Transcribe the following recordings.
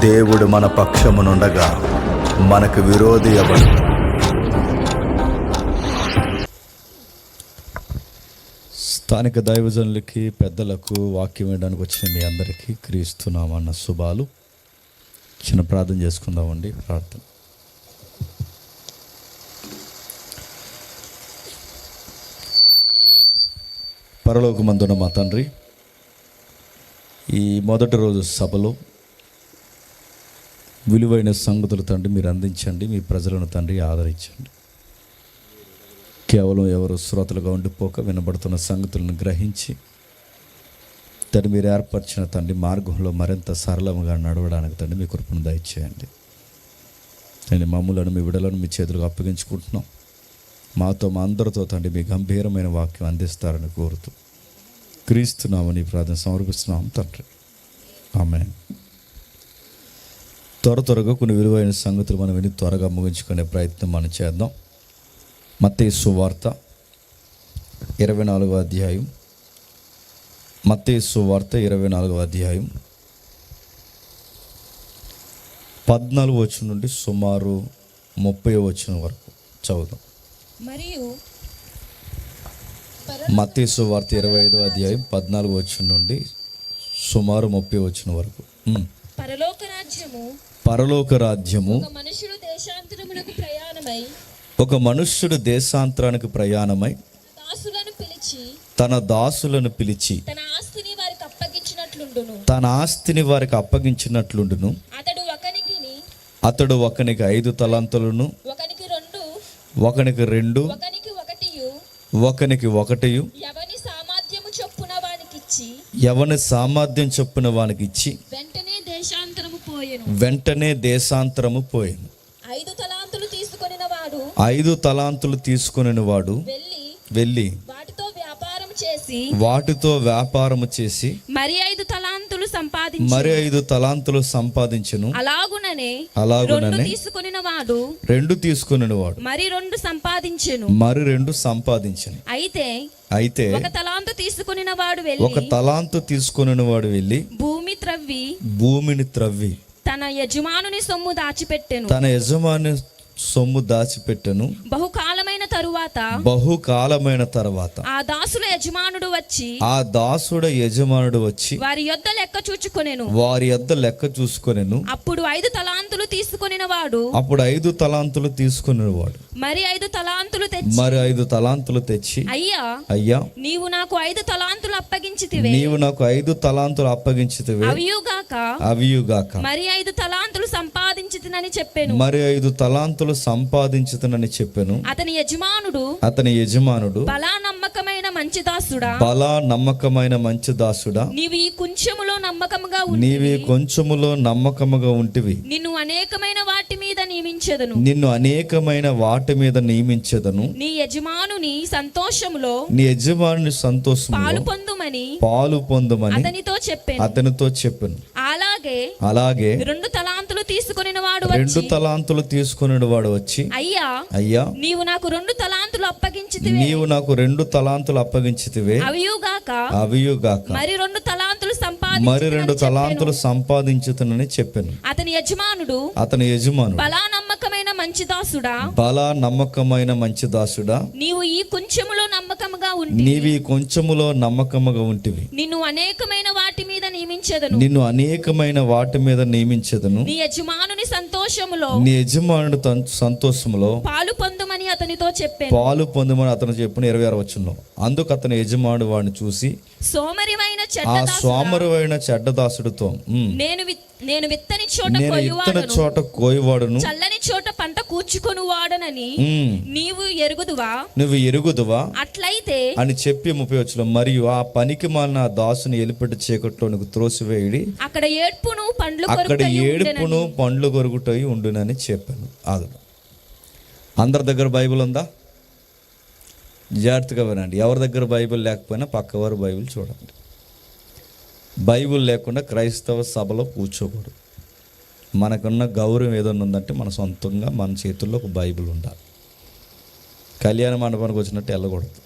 దేవుడు మన పక్షమునుండగా మనకు విరోధి ఎవడు? స్థానిక దైవజనులకి, పెద్దలకు, వాక్యం వినడానికి వచ్చిన మీ అందరికీ క్రీస్తునామన్న శుభాలు. చిన్న ప్రార్థన చేసుకుందామండి. ప్రార్థన. పరలోకమందున్న మా తండ్రి, ఈ మొదటి రోజు సభలో విలువైన సంగతులు తండ్రి మీరు అందించండి. మీ ప్రజలను తండ్రి ఆదరించండి. కేవలం ఎవరు శ్రోతలుగా ఉండిపోక వినబడుతున్న సంగతులను గ్రహించి తండ్రి మీరు ఏర్పరిచిన తండ్రి మార్గంలో మరింత సరళంగా నడవడానికి తండ్రి మీ కృపను దయచేయండి. నేను మమ్ములను మీ విడలను మీ చేతులకు అప్పగించుకుంటున్నాం. మాతో మా అందరితో తండ్రి మీ గంభీరమైన వాక్యం అందిస్తారని కోరుతూ క్రీస్తునామని ప్రార్థన సమర్పిస్తున్నాం తండ్రి. ఆమేన్. త్వరగా కొన్ని విలువైన సంగతులు మనం విని త్వరగా ముగించుకునే ప్రయత్నం మనం చేద్దాం. మత్తయి సువార్త 24వ అధ్యాయం. మత్తయి సువార్త 24వ అధ్యాయం 14వ వచనం నుండి సుమారు 30వ వచనం వరకు చదువుదాం. మరియు మత్తయి సువార్త 25వ అధ్యాయం 14వ వచనం నుండి సుమారు 30వ వచనం వరకు. పరలోక రాజ్యము ఒక మనుష్యుడు దేశాంతరానికి ప్రయాణమై తన దాసులను పిలిచి తన ఆస్తిని వారికి అప్పగించినట్లుండును. అతడు ఒకనికి 5 తలాంతులను, ఒకనికి 2, ఒకనికి 1, ఎవని సామర్థ్యం చొప్పున వానికి ఇచ్చి వెంటనే దేశాంతరము పోయెను. 5 తలాంతులు తీసుకొనిన వాడు వెళ్ళి వాటితో వ్యాపారము చేసి మరి 5 తలాంతులు సంపాదించెను. అలాగుననే 2 తీసుకొనిన వాడు మరి 2 సంపాదించెను. అయితే ఒక తలాంతు తీసుకొనిన వాడు వెళ్ళి భూమిని త్రవ్వి తన యజమానుని సొమ్ము దాచిపెట్టెను. బహుకాలమైన తరువాత ఆ దాసుల యజమానుడు వచ్చి వారి యొద్ద లెక్క చూచుకొనెను. అప్పుడు 5 తలాంతులు తీసుకొనిన వాడు మరి 5 తలాంతులు తెచ్చి అయ్యా నీవు నాకు 5 తలాంతులు అప్పగించితివే అవియుగాక మరి 5 తలాంతులు సంపాదించితినని చెప్పెను. అతని యజమానుడు బలా నమ్మకమైన మంచి దాసుడా నీవు ఈ కొంచెములో నమ్మకముగా ఉంటివి. నిన్ను అనేకమైన వాటి మీద నియమించెదను. నీ యజమానుని సంతోషములో పాలు పొందుమని అతనితో చెప్పెను. అలాగే 2 తలాంతులు తీసుకొనిన వాడు వచ్చి అయ్యా నీవు నాకు 2 తలాంతులు అప్పగించితివే అవియుగాక మరి 2 తలాంతులు సంపాదించుతునని చెప్పాను. అతని యజమానుడు బలా నమ్మకమైన మంచి దాసుడా నీవు ఈ కొంచెములో నమ్మకముగా ఉంటివి. నిన్ను అనేకమైన వాటి మీద నియమించెదను. నీ యజమానుని సంతోషములో పాలు పొందుమని అతను చెప్పాను. 26వ వచనంలో అందుకు అతని యజమానుడు వాడిని చూసి సోమరివైన చెడ్డ దాసుడితో నేను విత్తని చోట కోయువాడును చల్లని చోట పంట కూర్చుకొని వాడనని నువ్వు ఎరుగుదువా అట్లయితే అని చెప్పి 30వ వచనం మరియు ఆ పనికి మాలిన దాసుని ఎలిపెట్టి చీకట్లోనికి త్రోసివేయడి అక్కడ ఏడ్పును పండ్లు కొరుకుటై ఉండునని చెప్పాను. ఆగదు. అందరి దగ్గర బైబిల్ ఉందా? జాగ్రత్తగా వినండి. ఎవరి దగ్గర బైబిల్ లేకపోయినా పక్కవారు బైబిల్ చూడండి. బైబిల్ లేకుండా క్రైస్తవ సభలో కూర్చోకూడదు. మనకున్న గౌరవం ఏదన్నా ఉందంటే మన సొంతంగా మన చేతుల్లో ఒక బైబిల్ ఉండాలి. కళ్యాణ మండపానికి వచ్చినట్టు వెళ్ళకూడదు.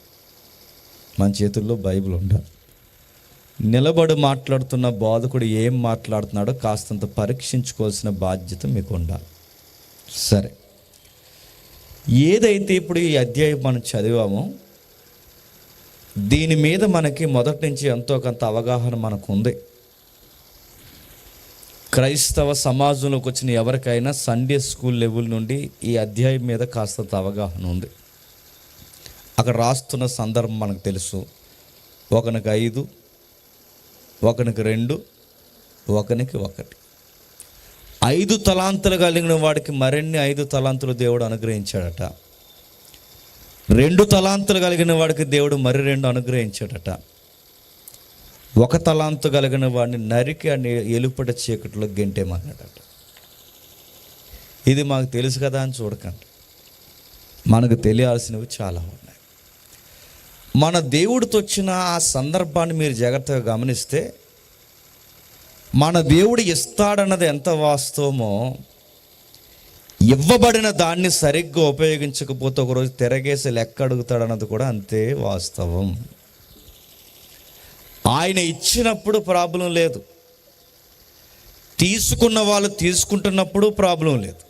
మన చేతుల్లో బైబిల్ ఉండాలి. నిలబడి మాట్లాడుతున్న బోధకుడు ఏం మాట్లాడుతున్నాడో కాస్తంత పరీక్షించుకోవాల్సిన బాధ్యత మీకు ఉండాలి. సరే, ఏదైతే ఇప్పుడు ఈ అధ్యాయం మనం చదివామో దీని మీద మనకి మొదటి నుంచి ఎంతో కొంత అవగాహన మనకు ఉంది. క్రైస్తవ సమాజంలోకి వచ్చిన ఎవరికైనా సండే స్కూల్ లెవెల్ నుండి ఈ అధ్యాయం మీద కాస్తంత అవగాహన ఉంది. అక్కడ రాస్తున్న సందర్భం మనకు తెలుసు. ఒకనికి 5, ఒకనికి 2, ఒకనికి 1. 5 తలాంతులు కలిగిన వాడికి మరిన్ని 5 తలాంతులు దేవుడు అనుగ్రహించాడట. 2 తలాంతులు కలిగిన వాడికి దేవుడు మరి 2 అనుగ్రహించాడట. 1 తలాంతు కలిగిన వాడిని నరికి అని ఎలుపట చీకటిలో గెంటేమన్నాడట. ఇది మాకు తెలుసు కదా అని చూడకండి, మనకు తెలియాల్సినవి చాలా ఉన్నాయి. మన దేవుడితో వచ్చిన ఆ సందర్భాన్ని మీరు జాగ్రత్తగా గమనిస్తే, మన దేవుడు ఇస్తాడన్నది ఎంత వాస్తవమో, ఇవ్వబడిన దాన్ని సరిగ్గా ఉపయోగించకపోతే ఒకరోజు తిరగేసి లెక్క అడుగుతాడన్నది కూడా అంతే వాస్తవం. ఆయన ఇచ్చినప్పుడు ప్రాబ్లం లేదు, తీసుకున్న వాళ్ళు తీసుకుంటున్నప్పుడు ప్రాబ్లం లేదు,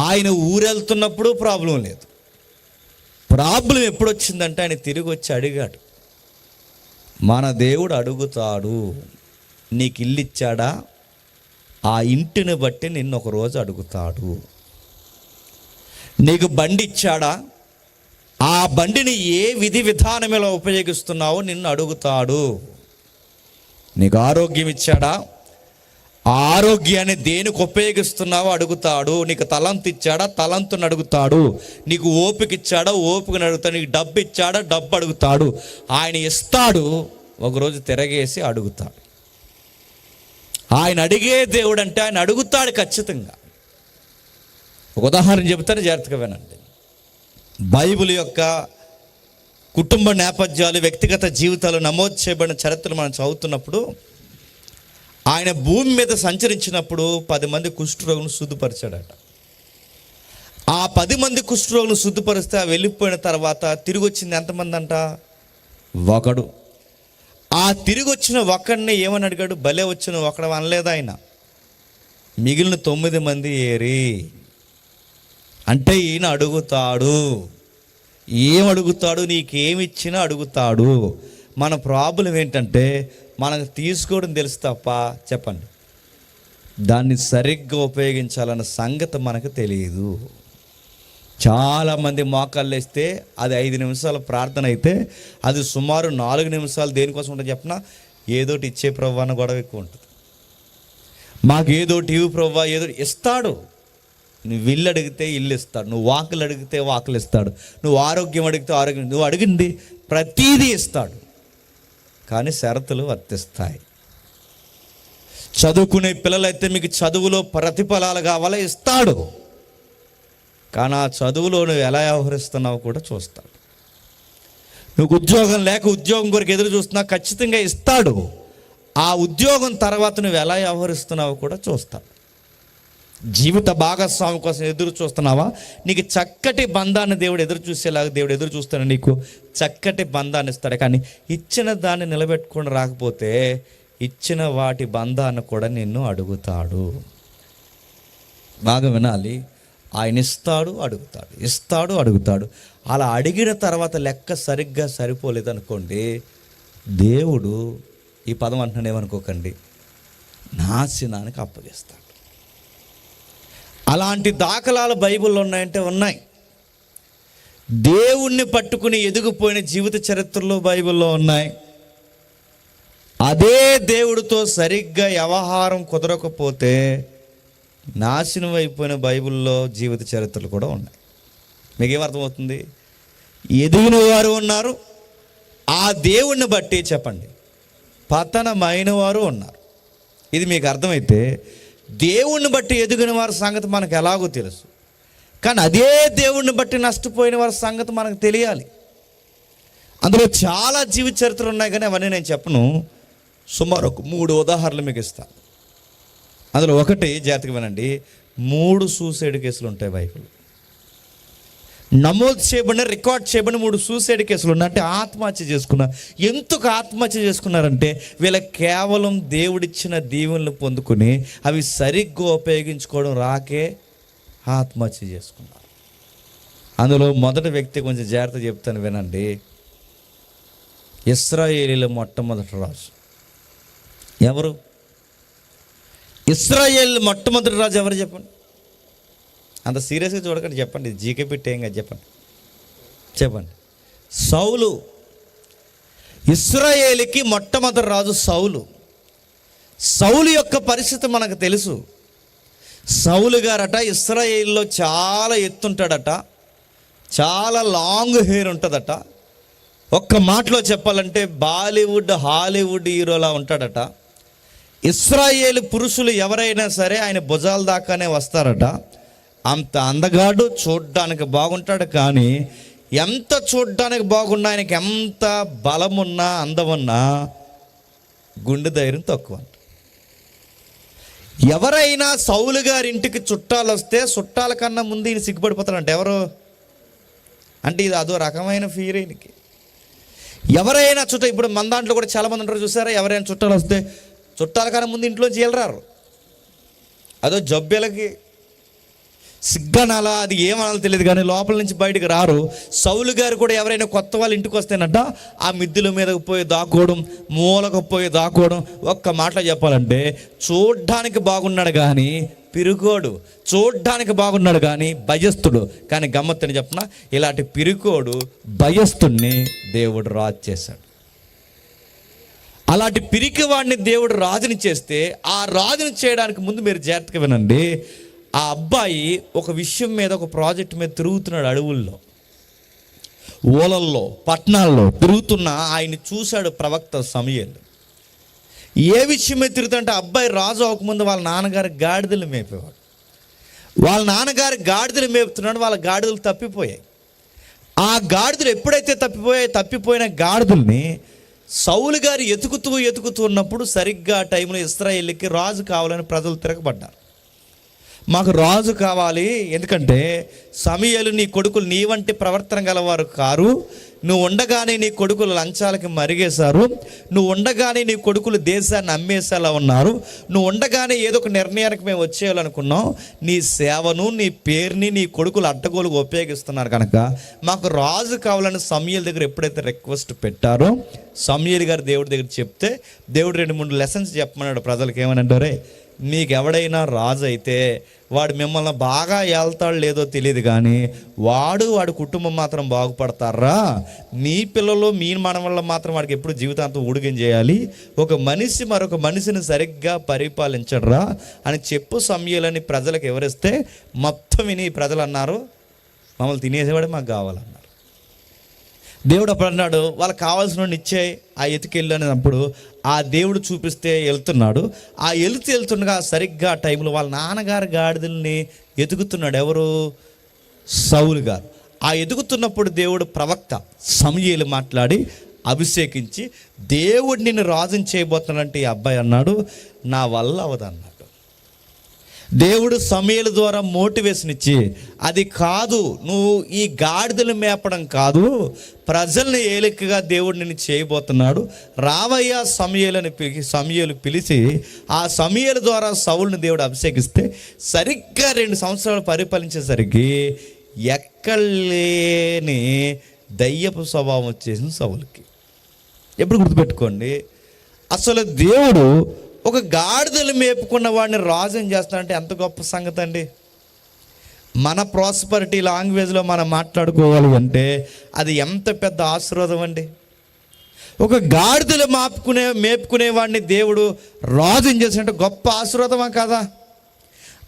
ఆయన ఊరెళ్తున్నప్పుడు ప్రాబ్లం లేదు. ప్రాబ్లం ఎప్పుడు వచ్చిందంటే ఆయన తిరిగి వచ్చి అడిగాడు. మన దేవుడు అడుగుతాడు, నీకు ఇల్లు ఇచ్చాడా, ఆ ఇంటిని బట్టి నిన్ను ఒకరోజు అడుగుతాడు. నీకు బండి ఇచ్చాడా, ఆ బండిని ఏ విధి విధానమేలా ఉపయోగిస్తున్నావో నిన్ను అడుగుతాడు. నీకు ఆరోగ్యం ఇచ్చాడా, ఆ ఆరోగ్యాన్ని దేనికి ఉపయోగిస్తున్నావో అడుగుతాడు. నీకు తలంతు ఇచ్చాడా, తలంతుని అడుగుతాడు. నీకు ఓపిక ఇచ్చాడా, ఓపికను అడుగుతాడు. నీకు డబ్బు ఇచ్చాడా, డబ్బు అడుగుతాడు. ఆయన ఇస్తాడు, ఒకరోజు తిరగేసి అడుగుతాడు. ఆయన అడిగే దేవుడు అంటే ఆయన అడుగుతాడు ఖచ్చితంగా. ఒక ఉదాహరణ చెబుతాను, జాగ్రత్తగా వినండి. బైబిల్ యొక్క కుటుంబ నేపథ్యాలు, వ్యక్తిగత జీవితాలు నమోదు చేయబడిన చరిత్రలు మనం చదువుతున్నప్పుడు, ఆయన భూమి మీద సంచరించినప్పుడు 10 మంది కుష్ఠరోగులను శుద్ధిపరిచాడట. ఆ 10 మంది కుష్ఠరోగులను శుద్ధిపరిస్తే వెళ్ళిపోయిన తర్వాత తిరిగి వచ్చింది ఎంతమంది అంట? 1. ఆ తిరిగి వచ్చిన 1ని ఏమని అడిగాడు? భలే వచ్చిన 1 అనలేదు ఆయన. మిగిలిన 9 మంది ఏరి అంటే ఈయన అడుగుతాడు. ఏం అడుగుతాడు? నీకేమిచ్చినా అడుగుతాడు. మన ప్రాబ్లం ఏంటంటే, మనకు తీసుకోవడం తెలుసు తప్ప, చెప్పండి, దాన్ని సరిగ్గా ఉపయోగించాలన్న సంగతి మనకు తెలియదు. చాలామంది మోకాళ్ళు వేస్తే అది 5 నిమిషాల ప్రార్థన అయితే అది సుమారు 4 నిమిషాలు దేనికోసం ఉంటుంది చెప్పిన? ఏదోటి ఇచ్చే ప్రభు అన్న గొడవ ఎక్కువ ఉంటుంది. మాకు ఏదోటి ఇవి ప్రభు, ఏదో ఇస్తాడు. నువ్వు ఇల్లు అడిగితే ఇల్లు ఇస్తాడు, నువ్వు వాకులు అడిగితే వాకులు ఇస్తాడు, నువ్వు ఆరోగ్యం అడిగితే ఆరోగ్యం, నువ్వు అడిగింది ప్రతీదీ ఇస్తాడు. కానీ షరతులు వర్తిస్తాయి. చదువుకునే పిల్లలైతే మీకు చదువులో ప్రతిఫలాలు కావాలా, ఇస్తాడు. కానీ ఆ చదువులో నువ్వు ఎలా వ్యవహరిస్తున్నావు కూడా చూస్తాడు. నువ్వు ఉద్యోగం లేక ఉద్యోగం కొరకు ఎదురు చూస్తున్నావు, ఖచ్చితంగా ఇస్తాడు. ఆ ఉద్యోగం తర్వాత నువ్వు ఎలా వ్యవహరిస్తున్నావు కూడా చూస్తాడు. జీవిత భాగస్వామి కోసం ఎదురు చూస్తున్నావా? నీకు చక్కటి బంధాన్ని దేవుడు ఎదురు చూసేలాగా దేవుడు ఎదురు చూస్తాడు. నీకు చక్కటి బంధాన్ని ఇస్తాడు. కానీ ఇచ్చిన దాన్ని నిలబెట్టుకొని రాకపోతే ఇచ్చిన వాటి బంధాన్ని కూడా నిన్ను అడుగుతాడు. బాగా వినాలి. ఆయన ఇస్తాడు, అడుగుతాడు, ఇస్తాడు, అడుగుతాడు. అలా అడిగిన తర్వాత లెక్క సరిగ్గా సరిపోలేదనుకోండి, దేవుడు, ఈ పదం అంటున్నాను ఏమనుకోకండి, నాశనానికి అప్పగిస్తాడు. అలాంటి దాఖలాలు బైబిల్లో ఉన్నాయంటే ఉన్నాయి. దేవుణ్ణి పట్టుకుని ఎదిగిపోయిన జీవిత చరిత్రలో బైబిల్లో ఉన్నాయి. అదే దేవుడితో సరిగ్గా వ్యవహారం కుదరకపోతే నాశనం అయిపోయిన బైబిల్లో జీవిత చరిత్రలు కూడా ఉన్నాయి. మీకేమర్థమవుతుంది? ఎదిగిన వారు ఉన్నారు, ఆ దేవుణ్ణి బట్టి చెప్పండి పతనమైన వారు ఉన్నారు. ఇది మీకు అర్థమైతే దేవుణ్ణి బట్టి ఎదిగిన వారి సంగతి మనకు ఎలాగో తెలుసు. కానీ అదే దేవుణ్ణి బట్టి నష్టపోయిన వారి సంగతి మనకు తెలియాలి. అందులో చాలా జీవిత చరిత్రలు ఉన్నాయి, కానీ అవన్నీ నేను చెప్పను. సుమారు ఒక 3 ఉదాహరణలు మీకు ఇస్తాను. అందులో ఒకటి, జాగ్రత్తగా వినండి, 3 సూసైడ్ కేసులు ఉంటాయి బైబిల్. నమోదు చేయబడిన, రికార్డ్ చేయబడిన 3 సూసైడ్ కేసులు ఉన్నాయి. అంటే ఆత్మహత్య చేసుకున్నారు. ఎందుకు ఆత్మహత్య చేసుకున్నారంటే వీళ్ళకి కేవలం దేవుడిచ్చిన దీవెనలు పొందుకుని అవి సరిగ్గా ఉపయోగించుకోవడం రాకే ఆత్మహత్య చేసుకున్నారు. అందులో మొదటి వ్యక్తి కొంచెం జాగ్రత్త చెప్తాను వినండి. ఇశ్రాయేలీల మొట్టమొదటి రాజు ఎవరు? ఇశ్రాయేల్ మొట్టమొదటి రాజు ఎవరు చెప్పండి? అంత సీరియస్గా చూడకండి, చెప్పండి. జీకే పెట్టి ఏం కాదు, చెప్పండి. సౌలు. ఇశ్రాయేలుకి మొట్టమొదటి రాజు సౌలు. సౌలు యొక్క పరిస్థితి మనకు తెలుసు. సౌలు గారట ఇశ్రాయేల్లో చాలా ఎత్తుంటాడట, చాలా లాంగ్ హెయిర్ ఉంటుందట. ఒక్క మాటలో చెప్పాలంటే బాలీవుడ్ హాలీవుడ్ హీరోలా ఉంటాడట. ఇశ్రాయేలు పురుషులు ఎవరైనా సరే ఆయన భుజాల దాకానే వస్తారట. అంత అందగాడు, చూడ్డానికి బాగుంటాడు. కానీ ఎంత చూడ్డానికి బాగున్నా, ఆయనకి ఎంత బలమున్నా అందమున్నా గుండె ధైర్యం తక్కువ. ఎవరైనా సౌలు గారి ఇంటికి చుట్టాలు వస్తే చుట్టాల కన్నా ముందు ఈయన సిగ్గుపడిపోతాడంట. ఎవరు అంటే ఇది అదో రకమైన ఫీర్ ఈయనకి. ఎవరైనా ఇప్పుడు మన దాంట్లో కూడా చాలామంది ఉంటారు చూసారా, ఎవరైనా చుట్టాలు వస్తే చుట్టాల కన్నా ముందు ఇంట్లో చేయలరారు. అదో జబ్బెలకి సిగ్గనాలా అది ఏమనాలో తెలియదు, కానీ లోపల నుంచి బయటకు రారు. సౌలు గారు కూడా ఎవరైనా కొత్త వాళ్ళు ఇంటికి వస్తేనట ఆ మిద్దెల మీదకు పోయి దాక్కోవడం, మూలకు పోయి దాక్కోవడం. ఒక్క మాటలో చెప్పాలంటే చూడ్డానికి బాగున్నాడు కానీ పిరుకోడు, చూడ్డానికి బాగున్నాడు కానీ భయస్థుడు. కానీ గమ్మత్తని చెప్పిన ఇలాంటి పిరుకోడు భయస్థుడిని దేవుడు రాజు చేశాడు. అలాంటి పిరికివాడిని దేవుడు రాజుని చేస్తే ఆ రాజుని చేయడానికి ముందు మీరు జాగ్రత్తగా వినండి. ఆ అబ్బాయి ఒక విషయం మీద, ఒక ప్రాజెక్ట్ మీద తిరుగుతున్నాడు. అడవుల్లో, ఓలల్లో, పట్టణాల్లో తిరుగుతున్న ఆయన్ని చూశాడు ప్రవక్త సమూయేలు. ఏ విషయం మీద తిరుగుతుంటే అబ్బాయి రాజు అవ్వకముందు వాళ్ళ నాన్నగారు గాడిదలు మేపేవాడు. వాళ్ళ నాన్నగారు గాడిదలు మేపుతున్నాడు. వాళ్ళ గాడిదలు తప్పిపోయాయి. ఆ గాడిదలు ఎప్పుడైతే తప్పిపోయిన గాడిదల్ని సౌలు గారు ఎతుకుతూ ఉన్నప్పుడు సరిగ్గా ఆ టైంలో ఇశ్రాయేలుకి రాజు కావాలని ప్రజలు తిరగబడ్డారు. మాకు రాజు కావాలి, ఎందుకంటే సమూయేలు నీ కొడుకులు నీ వంటి ప్రవర్తన గలవారు కారు, నువ్వు ఉండగానే నీ కొడుకులు లంచాలకి మరిగేశారు, నువ్వు ఉండగానే నీ కొడుకులు దేశాన్ని అమ్మేసేలా ఉన్నారు, నువ్వు ఉండగానే ఏదో ఒక నిర్ణయానికి మేము వచ్చేయాలనుకున్నాం, నీ సేవను నీ పేరుని నీ కొడుకులు అడ్డగోలుగా ఉపయోగిస్తున్నారు కనుక మాకు రాజు కావాలని సమూయేలు దగ్గర ఎప్పుడైతే రిక్వెస్ట్ పెట్టారో సమూయేలు గారు దేవుడి దగ్గర చెప్తే దేవుడు 2-3 లెసన్స్ చెప్పమన్నాడు ప్రజలకు. ఏమనంటారే, మీకు ఎవడైనా రాజు అయితే వాడు మిమ్మల్ని బాగా ఏళ్తాడు లేదో తెలియదు, కానీ వాడి కుటుంబం మాత్రం బాగుపడతారా, మీ పిల్లలు మీ మనవళ్ళ మాత్రం వాడికి ఎప్పుడు జీవితాంతం ఊడిగం చేయాలి, ఒక మనిషి మరొక మనిషిని సరిగ్గా పరిపాలించడరా అని చెప్పు సమూయేలని ప్రజలకు ఎవరిస్తే మొత్తం విని ప్రజలు అన్నారు, మమ్మల్ని తినేసేవాడే మాకు కావాలన్నారు. దేవుడు అప్పుడు అన్నాడు, వాళ్ళకి కావాల్సిన ఇచ్చే ఆ ఎతికెళ్ళు అనేటప్పుడు ఆ దేవుడు చూపిస్తే వెళ్తున్నాడు. ఆ వెళ్తుండగా సరిగ్గా ఆ టైంలో వాళ్ళ నాన్నగారు గాడిదల్ని ఎతుకుతున్నాడు. ఎవరు? సౌలు గారు. ఆ ఎదుగుతున్నప్పుడు దేవుడు ప్రవక్త సమూయేలు మాట్లాడి అభిషేకించి దేవుడు నిన్ను రాజుని చేయబోతున్నాడంటే ఈ అబ్బాయి అన్నాడు, నా వల్ల అవదన్నాడు. దేవుడు సమూయేలు ద్వారా మోటివేషన్ ఇచ్చి, అది కాదు, నువ్వు ఈ గాడిదలు మేపడం కాదు, ప్రజల్ని ఏలికగా దేవుడు నిన్ను చేయబోతున్నాడు, రావయ్య సమూయేలు పిలిచి ఆ సమూయేలు ద్వారా సౌలుని దేవుడు అభిషేకిస్తే సరిగ్గా 2 సంవత్సరాలు పరిపాలించేసరికి ఎక్కలేని దయ్యపు స్వభావం వచ్చేసింది సౌలుకి. ఎప్పుడు గుర్తుపెట్టుకోండి, అసలు దేవుడు ఒక గాడిదలు మేపుకున్న వాడిని రాజు ఏం చేస్తాడంటే ఎంత గొప్ప సంగతి అండి. మన ప్రాస్పరిటీ లాంగ్వేజ్లో మనం మాట్లాడుకోవాలి అంటే అది ఎంత పెద్ద ఆశీర్వాదం అండి. ఒక గాడిదలు మేపుకునే వాడిని దేవుడు రాజు ఏం చేస్తాడంటే గొప్ప ఆశీర్వాదమా కాదా?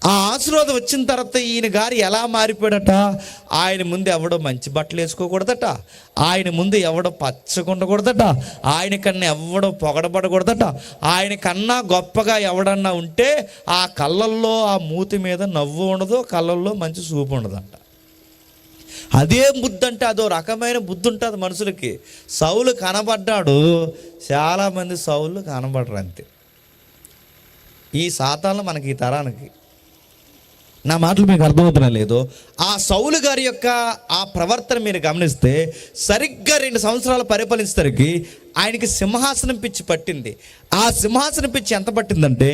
ఆ ఆశీర్వాదం వచ్చిన తర్వాత ఈయన గారు ఎలా మారిపోయాడట, ఆయన ముందు ఎవడో మంచి బట్టలు వేసుకోకూడదట, ఆయన ముందు ఎవడో పచ్చకుండకూడదట, ఆయన కన్నా ఎవడో పొగడబడకూడదట, ఆయన కన్నా గొప్పగా ఎవడన్నా ఉంటే ఆ కళ్ళల్లో ఆ మూతి మీద నవ్వు ఉండదు, కళ్ళల్లో మంచి చూపు ఉండదంట. అదే బుద్ధి అంటే అదో రకమైన బుద్ధి ఉంటుంది మనుషులకి. సౌలు కనబడ్డాడు, చాలామంది సౌలు కనబడరు అంతే. ఈ సాతాన్లు మనకి ఈ తరానికి నా మాటలు మీకు అర్థమవుతున్నా లేదు? ఆ సౌలు గారి యొక్క ఆ ప్రవర్తన మీరు గమనిస్తే సరిగ్గా 2 సంవత్సరాలు పరిపాలించేసరికి ఆయనకి సింహాసనం పిచ్చి పట్టింది. ఆ సింహాసనం పిచ్చి ఎంత పట్టిందంటే,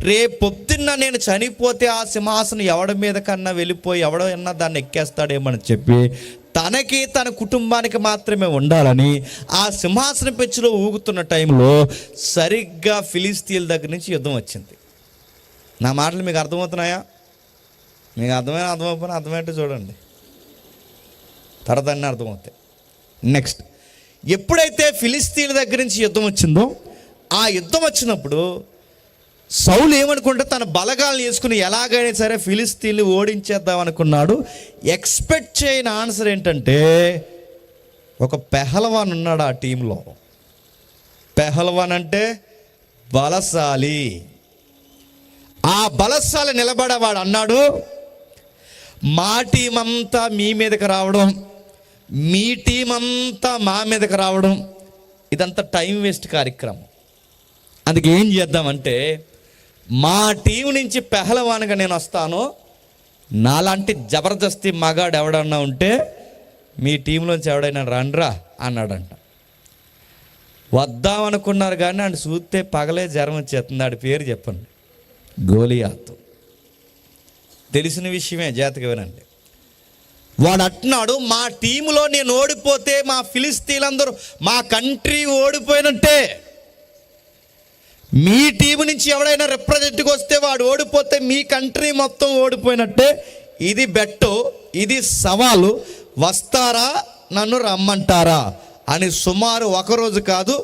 రేపొద్దున్న నేను చనిపోతే ఆ సింహాసనం ఎవడి మీద కన్నా వెళ్ళిపోయి ఎవడన్నా దాన్ని ఎక్కేస్తాడేమని చెప్పి తనకి తన కుటుంబానికి మాత్రమే ఉండాలని ఆ సింహాసనం పిచ్చిలో ఊగుతున్న టైంలో సరిగ్గా ఫిలిస్తీన్ల దగ్గర నుంచి యుద్ధం వచ్చింది. నా మాటలు మీకు అర్థమవుతున్నాయా? మీకు అర్థమైపోయినా అర్థమైతే చూడండి, తర్వాత అన్నీ అర్థమవుతాయి. నెక్స్ట్, ఎప్పుడైతే ఫిలిస్తీన్ల దగ్గర నుంచి యుద్ధం వచ్చిందో, ఆ యుద్ధం వచ్చినప్పుడు సౌలు ఏమనుకుంటే తన బలగాలను వేసుకుని ఎలాగైనా సరే ఫిలిస్తీన్లు ఓడించేద్దాం అనుకున్నాడు. ఎక్స్పెక్ట్ చేయని ఆన్సర్ ఏంటంటే, ఒక పెహల్వాన్ ఉన్నాడు ఆ టీంలో. పెహల్వాన్ అంటే బలశాలి. ఆ బలశాలి నిలబడేవాడు అన్నాడు, మా టీం అంతా మీ మీదకి రావడం, మీ టీం అంతా మా మీదకి రావడం, ఇదంతా టైం వేస్ట్ కార్యక్రమం. అందుకే ఏం చేద్దామంటే, మా టీం నుంచి పెహలవాన్గా నేను వస్తాను, నాలాంటి జబర్దస్తి మగాడు ఎవడన్నా ఉంటే మీ టీంలోంచి ఎవడైనా రండ్రా అన్నాడంట. వద్దామనుకున్నారు కానీ ఆయన చూస్తే పగలే జ్వరం వచ్చేస్తుంది. ఆడి పేరు చెప్పండి, గోలియాతు. తెలిసిన విషయమే, జాగ్రత్తగా వినండి. వాడు అంటున్నాడు, మా టీములో నేను ఓడిపోతే మా ఫిలిస్తీన్లందరూ, మా కంట్రీ ఓడిపోయినట్టే. మీ టీము నుంచి ఎవడైనా రిప్రజెంట్కి వస్తే వాడు ఓడిపోతే మీ కంట్రీ మొత్తం ఓడిపోయినట్టే. ఇది బెట్టు, ఇది సవాలు, వస్తారా నన్ను రమ్మంటారా అని సుమారు 1 రోజు కాదు,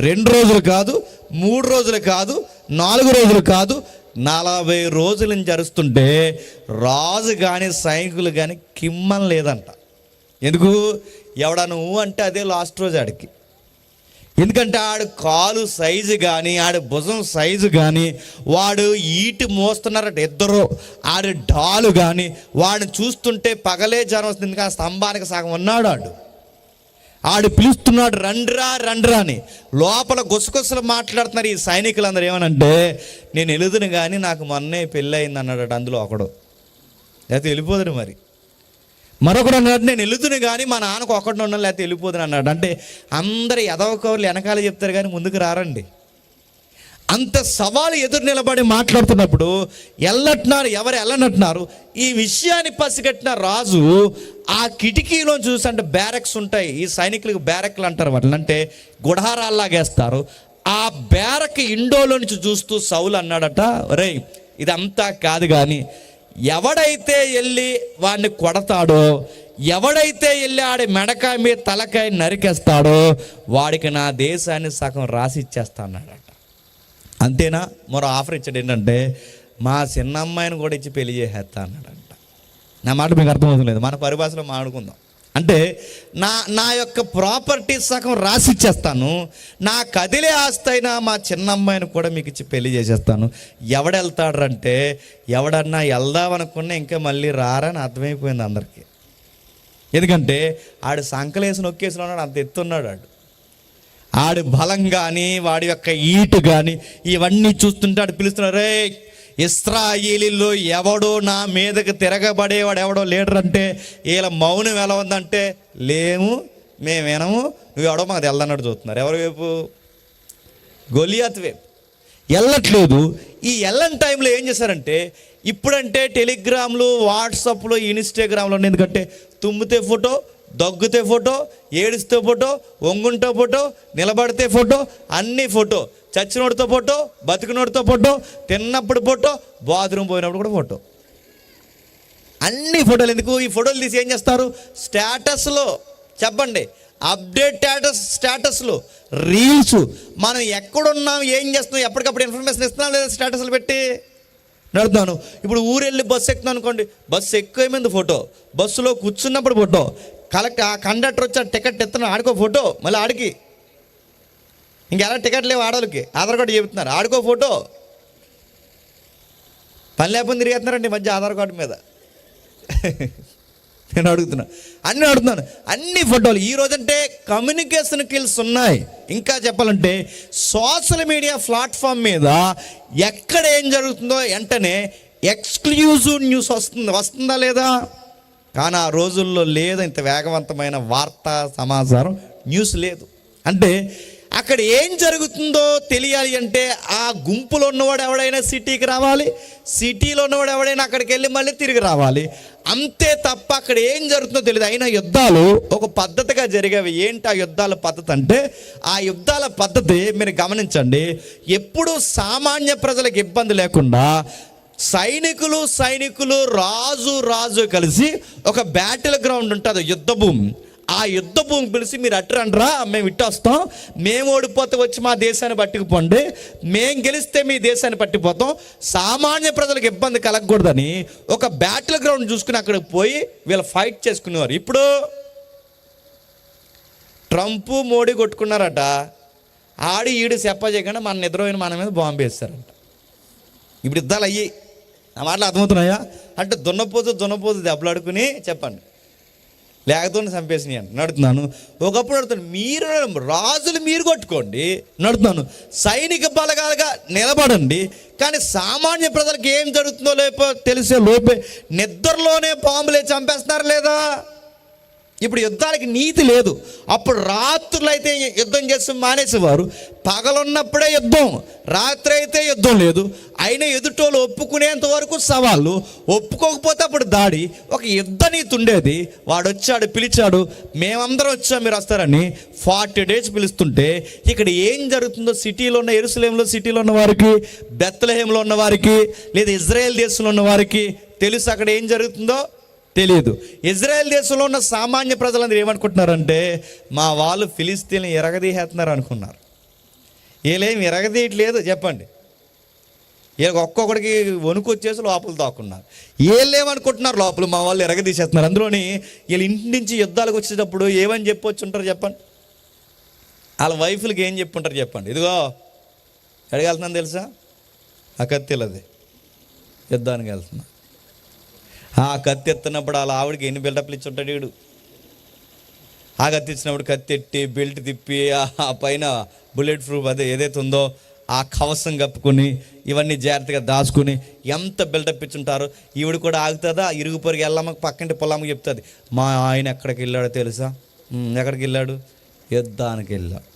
2 రోజులు కాదు, 3 రోజులు కాదు, 4 రోజులు కాదు, 40 రోజులను జరుస్తుంటే రాజు కానీ సైనికులు కానీ కిమ్మం లేదంట. ఎందుకు? ఎవడా నువ్వు అంటే అదే లాస్ట్ రోజు ఆడికి. ఎందుకంటే ఆడు కాలు సైజు కానీ, ఆడు భుజం సైజు కానీ, వాడు ఈటి మోస్తున్నారట ఇద్దరు, ఆడు డాలు కానీ, వాడిని చూస్తుంటే పగలే జ్వరం వస్తుంది. ఎందుకంటే ఆ స్తంభానికి సగం ఉన్నాడు. ఆడు పిలుస్తున్నాడు, రండ్రా రండ్రా అని. లోపల గుసగుసలు మాట్లాడుతున్నారు ఈ సైనికులందరూ. ఏమనంటే, నేను వెళుదును కానీ నాకు మొన్నే పెళ్ళి అయింది అన్నాడు అందులో ఒకడు. లేకపోతే వెళ్ళిపోదును. మరి మరొకడు అన్నాడు, నేను వెళుదును కానీ మా నాన్నకు ఒకటి ఉన్నాను, లేకపోతే వెళ్ళిపోదును అన్నాడు. అంటే అందరు ఎదవకవర్లు వెనకాల చెప్తారు కానీ ముందుకు రారండి. అంత సవాలు ఎదురు నిలబడి మాట్లాడుతున్నప్పుడు ఎవరు వెళ్ళనట్టున్నారు. ఈ విషయాన్ని పసిగట్టిన రాజు ఆ కిటికీలో చూసి, అంటే బ్యారక్స్ ఉంటాయి, ఈ సైనికులకు బ్యారక్లు అంటారు, వాటిని అంటే గుడారాల్లాగేస్తారు. ఆ బ్యారక్ ఇండోలో నుంచి చూస్తూ సౌలు అన్నాడట, రేయ్ ఇదంతా కాదు కానీ ఎవడైతే వెళ్ళి వాడిని కొడతాడో, ఎవడైతే వెళ్ళి ఆడి మెడకాయ మీద తలకాయ నరికేస్తాడో వాడికి నా దేశాన్ని సగం రాసి ఇచ్చేస్తా అన్నాడట. అంతేనా? మరో ఆఫర్ ఇచ్చాడు, ఏంటంటే మా చిన్న అమ్మాయిని కూడా ఇచ్చి పెళ్లి చేసేస్తా అన్నాడంట. నా మాట మీకు అర్థమవుతుంది, మన పరిభాషలో మాట్లాడుకుందాం. అంటే నా యొక్క ప్రాపర్టీ సగం రాసి ఇచ్చేస్తాను, నా కదిలే ఆస్తి అయినా మా చిన్న అమ్మాయిని కూడా మీకు ఇచ్చి పెళ్లి చేసేస్తాను. ఎవడెళ్తాడంటే, ఎవడన్నా వెళ్దామనుకున్నా ఇంకా మళ్ళీ రారని అర్థమైపోయింది అందరికీ. ఎందుకంటే ఆడు సంకలేసి నొక్కేసిన ఉన్నాడు, అంత ఎత్తున్నాడు ఆడు బలం కానీ, వాడి యొక్క ఈటు కానీ, ఇవన్నీ చూస్తుంటే ఆడు పిలుస్తున్నాడు, రే ఇశ్రాయేలీలో ఎవడో నా మీదకి తిరగబడేవాడు ఎవడో లీడర్ అంటే వీళ్ళ మౌనం ఎలా ఉందంటే, లేము మేము వినము, నువ్వు ఎవడో మాకు తెల్లన్నట్టు చూస్తున్నారు. ఎవరి వైపు? గొలియాత్ వైపు. వెళ్ళట్లేదు. ఈ వెళ్ళని టైంలో ఏం చేశారంటే, ఇప్పుడంటే టెలిగ్రామ్లు, వాట్సాప్లు, ఇన్స్టాగ్రామ్లో, ఎందుకంటే తుమ్మితే ఫోటో, దగ్గుతే ఫోటో, ఏడిస్తే ఫోటో, వంగుంటే ఫోటో, నిలబడితే ఫోటో, అన్నీ ఫోటో, చచ్చినోడితో ఫోటో, బతికినోడితో ఫోటో, తిన్నప్పుడు ఫోటో, బాత్రూమ్ పోయినప్పుడు కూడా ఫోటో, అన్ని ఫోటోలు. ఎందుకు? ఈ ఫోటోలు తీసి ఏం చేస్తారు? స్టేటస్లో, చెప్పండి, అప్డేట్ స్టేటస్లు, రీల్స్, మనం ఎక్కడున్నాం, ఏం చేస్తున్నాం, ఎప్పటికప్పుడు ఇన్ఫర్మేషన్ ఇస్తున్నాం లేదా స్టేటస్లు పెట్టి నడుతున్నాను. ఇప్పుడు ఊరెళ్ళి బస్సు ఎక్కుతున్నాను అనుకోండి, బస్సు ఎక్కువైంది ఫోటో, బస్సులో కూర్చున్నప్పుడు ఫోటో, కండక్టర్ వచ్చి టికెట్ ఎత్తున్నా ఆడుకో ఫోటో, మళ్ళీ ఆడికి ఇంకెలా టికెట్ లేవు ఆడవాళ్ళకి, ఆధార్ కార్డు చెబుతున్నారు ఆడుకో ఫోటో. పని లేకపోతే తిరిగేస్తున్నారండి మధ్య ఆధార్ కార్డు మీద. నేను అడుగుతున్నాను అన్ని ఫోటోలు. ఈరోజంటే కమ్యూనికేషన్ స్కిల్స్ ఉన్నాయి. ఇంకా చెప్పాలంటే సోషల్ మీడియా ప్లాట్ఫామ్ మీద ఎక్కడ ఏం జరుగుతుందో వెంటనే ఎక్స్క్లూజివ్ న్యూస్ వస్తుందా లేదా? కానీ ఆ రోజుల్లో లేదు ఇంత వేగవంతమైన వార్తా సమాచారం న్యూస్ లేదు. అంటే అక్కడ ఏం జరుగుతుందో తెలియాలి అంటే ఆ గుంపులో ఉన్నవాడు ఎవడైనా సిటీకి రావాలి, సిటీలో ఉన్నవాడు ఎవడైనా అక్కడికి వెళ్ళి మళ్ళీ తిరిగి రావాలి, అంతే తప్ప అక్కడ ఏం జరుగుతుందో తెలియదు. అయినా యుద్ధాలు ఒక పద్ధతిగా జరిగేవి. ఏంటి ఆ యుద్ధాల పద్ధతి అంటే, ఆ యుద్ధాల పద్ధతి మీరు గమనించండి, ఎప్పుడూ సామాన్య ప్రజలకు ఇబ్బంది లేకుండా సైనికులు రాజు కలిసి ఒక బ్యాటిల్ గ్రౌండ్ ఉంటుంది, యుద్ధ భూమి. ఆ యుద్ధ భూమి పిలిచి మీరు అట్రండ్రా, మేము ఇట్టు వస్తాం, మేము ఓడిపోతే వచ్చి మా దేశాన్ని పట్టుకుపోండి, మేము గెలిస్తే మీ దేశాన్ని పట్టిపోతాం, సామాన్య ప్రజలకు ఇబ్బంది కలగకూడదని ఒక బ్యాటిల్ గ్రౌండ్ చూసుకుని అక్కడికి పోయి వీళ్ళు ఫైట్ చేసుకునేవారు. ఇప్పుడు ట్రంప్ మోడీ కొట్టుకున్నారట, ఆడి ఈడు చెప్ప చేయకుండా మన నిద్రపోయిన మన మీద బాంబు వేస్తారంట. ఇప్పుడు యుద్ధాలు అయ్యి నా మాటలు అర్థమవుతున్నాయా? అంటే దున్నపోతు దెబ్బలాడుకుని చెప్పండి లేకపోతే చంపేసినాయి అని నడుతున్నాను. ఒకప్పుడు నడుతున్నాను, మీరు రాజులు మీరు కొట్టుకోండి నడుతున్నాను, సైనిక బలగాలుగా నిలబడండి, కానీ సామాన్య ప్రజలకు ఏం జరుగుతుందో లేపో తెలిసే లోపే నిద్రలోనే బాంబులే చంపేస్తున్నారు లేదా? ఇప్పుడు యుద్ధానికి నీతి లేదు. అప్పుడు రాత్రులు అయితే యుద్ధం చేసి మానేసేవారు, పగలున్నప్పుడే యుద్ధం, రాత్రి అయితే యుద్ధం లేదు. అయినా ఎదుటోళ్ళు ఒప్పుకునేంత వరకు సవాళ్ళు, ఒప్పుకోకపోతే అప్పుడు దాడి. ఒక యుద్ధ నీతి ఉండేది. వాడు వచ్చాడు, పిలిచాడు, మేమందరం వచ్చాం మీరు వస్తారని 40 days పిలుస్తుంటే ఇక్కడ ఏం జరుగుతుందో సిటీలో ఉన్న యెరూషలేములో సిటీలో ఉన్న వారికి, బెత్లెహేములో ఉన్న వారికి, లేదా ఇజ్రాయెల్ దేశంలో ఉన్న వారికి తెలుసు అక్కడ ఏం జరుగుతుందో తెలియదు. ఇజ్రాయెల్ దేశంలో ఉన్న సామాన్య ప్రజలందరూ ఏమనుకుంటున్నారంటే, మా వాళ్ళు ఫిలిస్తీన్లు ఎరగదీసేస్తున్నారు అనుకున్నారు. వీళ్ళేం ఎరగదీయట్లేదు చెప్పండి. వీళ్ళకి ఒక్కొక్కడికి వణుకు వచ్చేసి లోపల దాక్కున్నారు. వీళ్ళు ఏమనుకుంటున్నారు, లోపల మా వాళ్ళు ఎరగదీసేస్తున్నారు. అందులోని వీళ్ళు ఇంటి నుంచి యుద్ధాలకు వచ్చేటప్పుడు ఏమని చెప్పొచ్చుంటారు చెప్పండి? వాళ్ళ వైఫ్లకి ఏం చెప్పుంటారు చెప్పండి? ఇదిగో ఎడగెళ్తున్నాను తెలుసా, ఆ కత్తిలది యుద్ధానికి వెళ్తున్నా. ఆ కత్తి ఎత్తున్నప్పుడు వాళ్ళ ఆవిడకి ఎన్ని బిల్డప్లు ఇచ్చి ఉంటాడు వీడు. ఆ కత్తి ఇచ్చినప్పుడు కత్తి ఎట్టి బెల్ట్ తిప్పి ఆ పైన బుల్లెట్ ప్రూఫ్ అదే ఏదైతే ఉందో ఆ కవసం కప్పుకొని ఇవన్నీ జాగ్రత్తగా దాచుకుని ఎంత బిల్డప్ ఇచ్చుంటారు. ఈవిడ కూడా ఆగుతుందా, ఇరుగు పొరుగు వెళ్ళమ్మకి పక్కంటి పొలమ్మకి చెప్తుంది, మా ఆయన ఎక్కడికి వెళ్ళాడో తెలుసా? ఎక్కడికి వెళ్ళాడు? యుద్ధానికి వెళ్ళాడు.